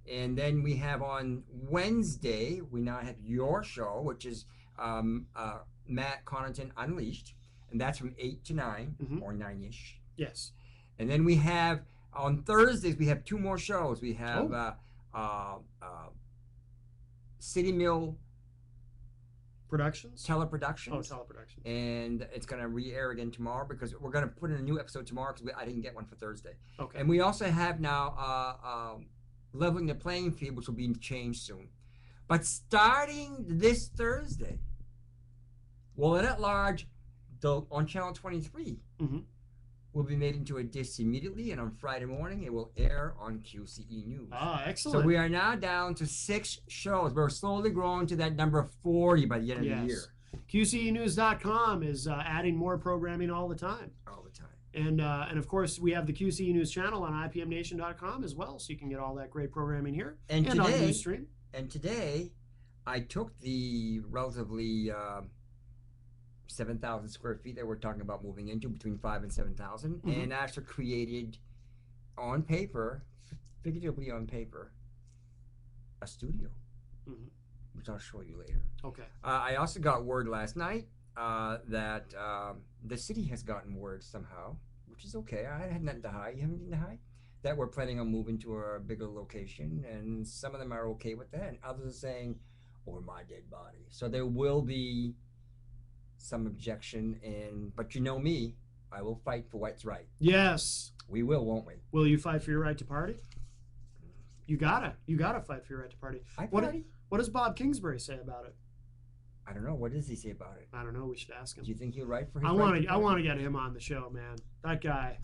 And then we have on Wednesday, we now have your show, which is Matt Connarton Unleashed. And that's from 8 to 9 or 9ish. Yes. And then we have on Thursdays we have 2 more shows. We have City Mill Productions. Teleproductions. Oh, Teleproductions. And it's going to re-air again tomorrow because we're going to put in a new episode tomorrow because I didn't get one for Thursday. Okay. And we also have now Leveling the Playing Field, which will be changed soon. But starting this Thursday, Well Let It Large on Channel 23 will be made into a disc immediately, and on Friday morning it will air on QCE News. Ah, excellent. So we are now down to 6 shows. We're slowly growing to that number of 40 by the end of the year. QCEnews.com is adding more programming all the time. All the time. And of course, we have the QCE News channel on IPMNation.com as well, so you can get all that great programming here and today, on Newsstream. And today, I took the relatively 7,000 square feet that we're talking about moving into, between 5,000 and 7,000, and actually created on paper, figuratively on paper, a studio, which I'll show you later. Okay. I also got word last night that the city has gotten word somehow, which is okay. I had nothing to hide. You have anything to hide? That we're planning on moving to a bigger location, and some of them are okay with that, and others are saying, "Over my dead body." So there will be some objection, but you know me, I will fight for what's right. Yes. We will, won't we? Will you fight for your right to party? You gotta fight for your right to party. What does Bob Kingsbury say about it? I don't know. What does he say about it? I don't know. We should ask him. Do you think he'll write for his I want to get him on the show, man. That guy.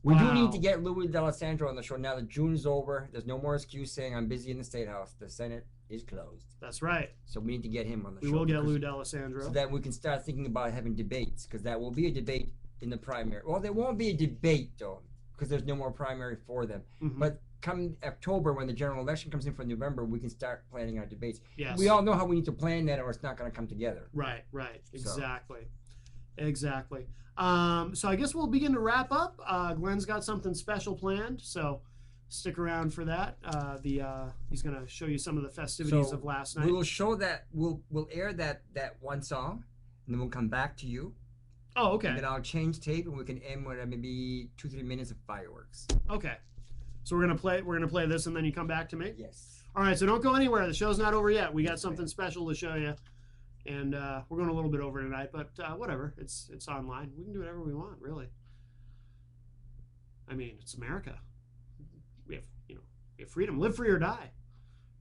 We do need to get Louis D'Alessandro on the show now that June is over. There's no more excuse saying I'm busy in the State House. The Senate is closed. That's right. So we need to get him on the show. We will get Lou D'Alessandro. So that we can start thinking about having debates, because that will be a debate in the primary. Well, there won't be a debate, though, because there's no more primary for them. But come October, when the general election comes in for November, we can start planning our debates. Yes. We all know how we need to plan that, or it's not going to come together. Right. Exactly. Exactly. So I guess we'll begin to wrap up. Glenn's got something special planned, so stick around for that. He's going to show you some of the festivities of last night. We will show that. We'll air that one song, and then we'll come back to you. Oh, okay. And then I'll change tape, and we can end with maybe 2-3 minutes of fireworks. Okay. So we're gonna play this, and then you come back to me. Yes. All right. So don't go anywhere. The show's not over yet. We got something special to show you. And we're going a little bit over tonight, but whatever. It's online. We can do whatever we want, really. I mean, it's America. We have freedom. Live free or die.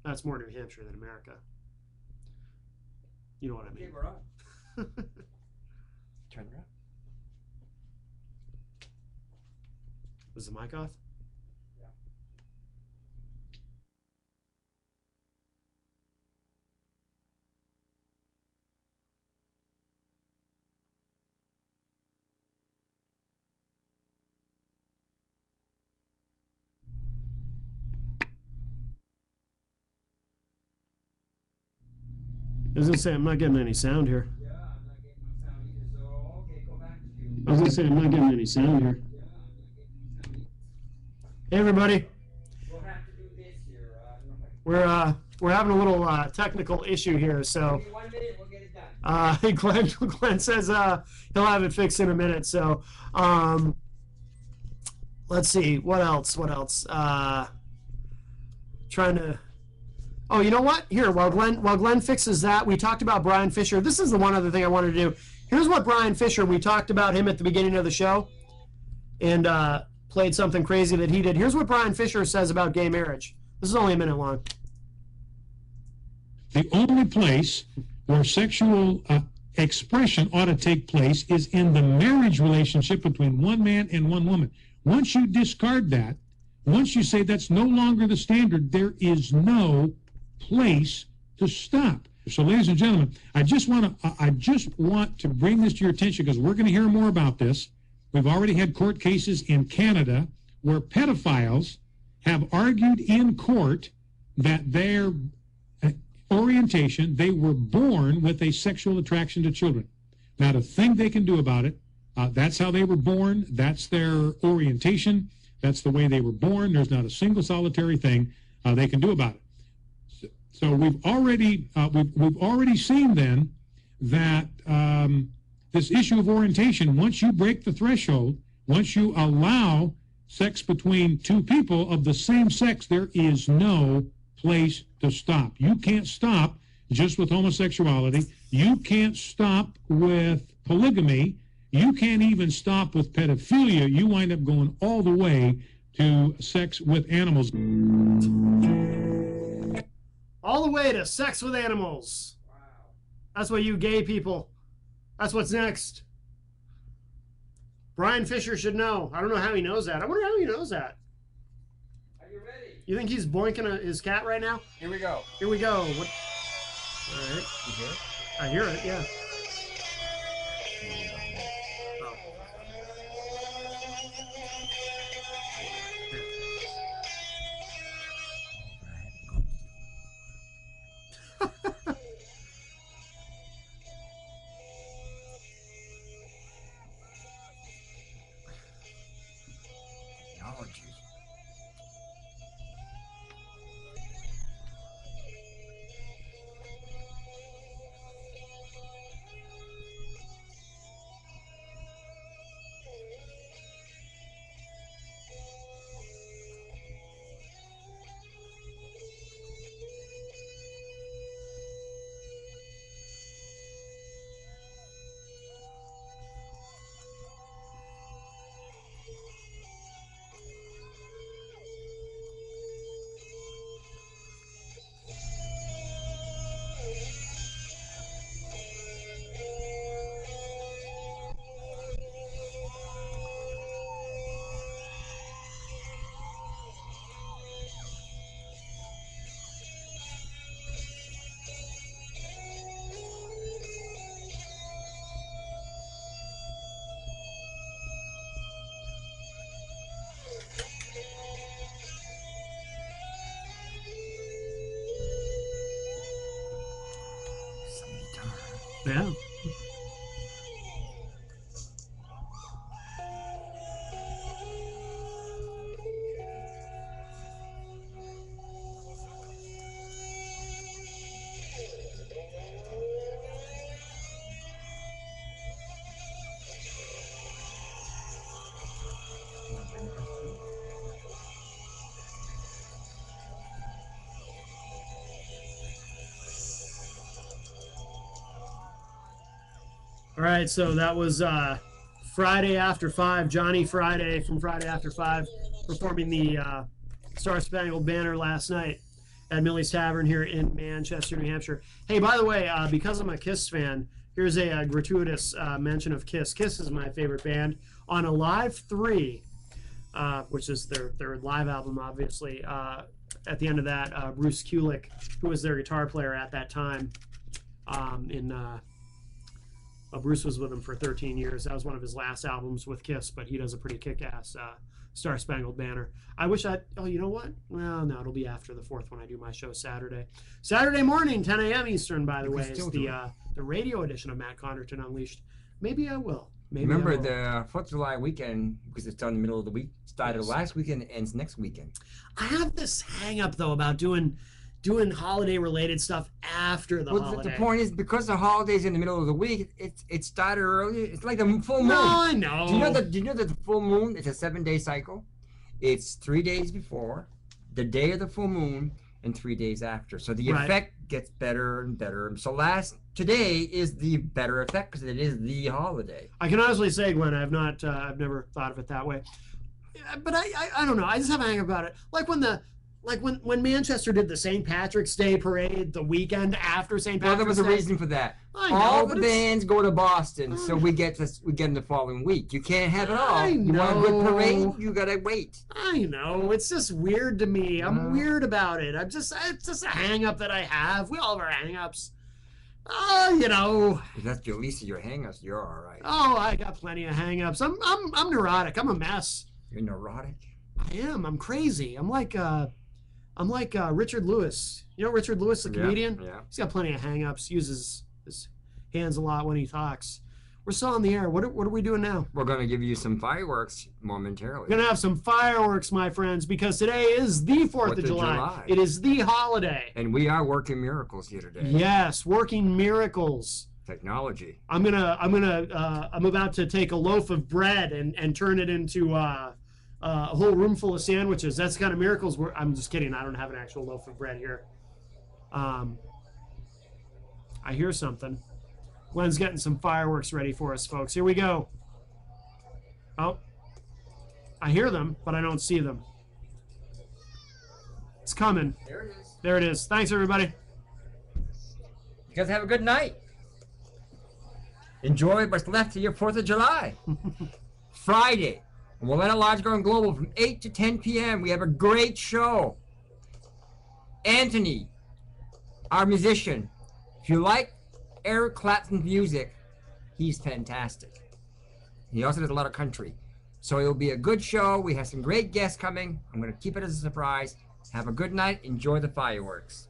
That's more New Hampshire than America. You know what I mean? Okay, we're on. Turn it up. Was the mic off? I was gonna say I'm not getting any sound here. Yeah, I'm not getting no sound either, so okay, go back to you. I was gonna say I'm not getting any sound here. Yeah, I'm not getting no sound either. Hey everybody, We'll have to do this here. we're having a little technical issue here, so Give me 1 minute, we'll get it done. Glenn says he'll have it fixed in a minute. So let's see what else. Trying to. Oh, you know what? Here, while Glenn fixes that, we talked about Brian Fisher. This is the one other thing I wanted to do. Here's what Brian Fisher, we talked about him at the beginning of the show. and played something crazy that he did. Here's what Brian Fisher says about gay marriage. This is only a minute long. The only place where sexual expression ought to take place is in the marriage relationship between one man and one woman. Once you discard that, once you say that's no longer the standard, there is no place to stop. So, ladies and gentlemen, I just want to bring this to your attention because we're going to hear more about this. We've already had court cases in Canada where pedophiles have argued in court that their orientation, they were born with a sexual attraction to children. Not a thing they can do about it. That's how they were born. That's their orientation. That's the way they were born. There's not a single solitary thing they can do about it. So we've already seen then that this issue of orientation, once you break the threshold, once you allow sex between two people of the same sex, there is no place to stop. You can't stop just with homosexuality. You can't stop with polygamy. You can't even stop with pedophilia. You wind up going all the way to sex with animals. All the way to sex with animals. Wow. That's what you gay people. That's what's next. Brian Fisher should know. I don't know how he knows that. I wonder how he knows that. Are you ready? You think he's boinking his cat right now? Here we go. Here we go. What? All right. You hear it? I hear it, yeah. Yeah. All right, so that was Friday After 5, Johnny Friday from Friday After 5, performing the Star Spangled Banner last night at Millie's Tavern here in Manchester, New Hampshire. Hey, by the way, because I'm a Kiss fan, here's a gratuitous mention of Kiss. Kiss is my favorite band. On Alive 3, which is their live album, obviously, at the end of that, Bruce Kulick, who was their guitar player at that time, Bruce was with him for 13 years. That was one of his last albums with Kiss, but he does a pretty kick-ass Star Spangled Banner. I wish oh, you know what? Well, no, it'll be after the 4th when I do my show Saturday. Saturday morning, 10 a.m. Eastern, by the way, is the radio edition of Matt Connarton Unleashed. Maybe I will. Remember, the 4th of July weekend, because it's done in the middle of the week, started last weekend and ends next weekend. I have this hang-up, though, about doing holiday-related stuff after the holiday. The point is, because the holiday's in the middle of the week, it started earlier. It's like the full moon. No, I know. Do you know that the full moon is a 7-day cycle? It's 3 days before, the day of the full moon, and 3 days after. So the effect gets better and better. So today is the better effect because it is the holiday. I can honestly say, Glenn, I've never thought of it that way. But I don't know. I just have a hang about it. Like when Manchester did the St. Patrick's Day parade the weekend after St. Patrick's Day. Well, there was a reason for that. I know, all but the bands go to Boston, so we get them the following week. You can't have it all. I You want a good know. parade? You gotta wait. I know. It's just weird to me. I'm weird about it. It's just a hang up that I have. We all have our hang ups. You know. If that's your least of your hang-ups, you're all right. Oh, I got plenty of hang ups. I'm neurotic. I'm a mess. You're neurotic. I am. I'm crazy. I'm like Richard Lewis. You know Richard Lewis, the comedian? Yeah. He's got plenty of hang-ups. Uses his hands a lot when he talks. We're still on the air. What are we doing now? We're going to give you some fireworks momentarily. We're going to have some fireworks, my friends, because today is the 4th of July. It is the holiday. And we are working miracles here today. Yes, working miracles. Technology. I'm about to take a loaf of bread and turn it into a whole room full of sandwiches. That's the kind of miracles I'm just kidding. I don't have an actual loaf of bread here. I hear something. Glenn's getting some fireworks ready for us, folks. Here we go. Oh, I hear them, but I don't see them. It's coming. There it is. There it is. Thanks, everybody. You guys have a good night. Enjoy what's left of your 4th of July. Friday. Willetta Lodge going global from 8 to 10 p.m. We have a great show. Anthony, our musician. If you like Eric Clapton's music, he's fantastic. He also does a lot of country. So it'll be a good show. We have some great guests coming. I'm going to keep it as a surprise. Have a good night. Enjoy the fireworks.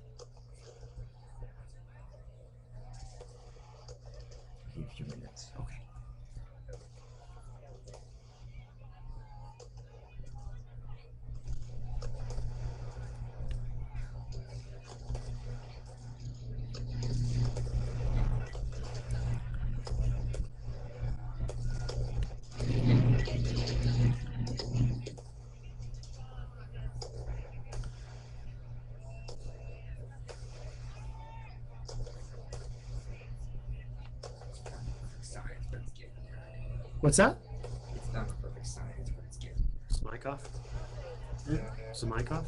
A few minutes. Okay. What's that? It's not the perfect science, but it's getting Is the mic off? Is the mic off?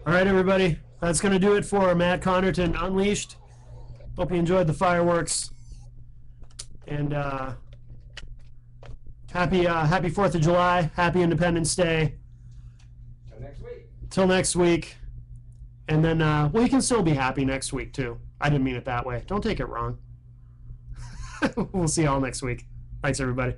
All right, everybody. That's going to do it for Matt Connarton Unleashed. Hope you enjoyed the fireworks. And happy 4th of July. Happy Independence Day. Till next week. Till next week. And then, well, you can still be happy next week, too. I didn't mean it that way. Don't take it wrong. We'll see you all next week. Thanks, everybody.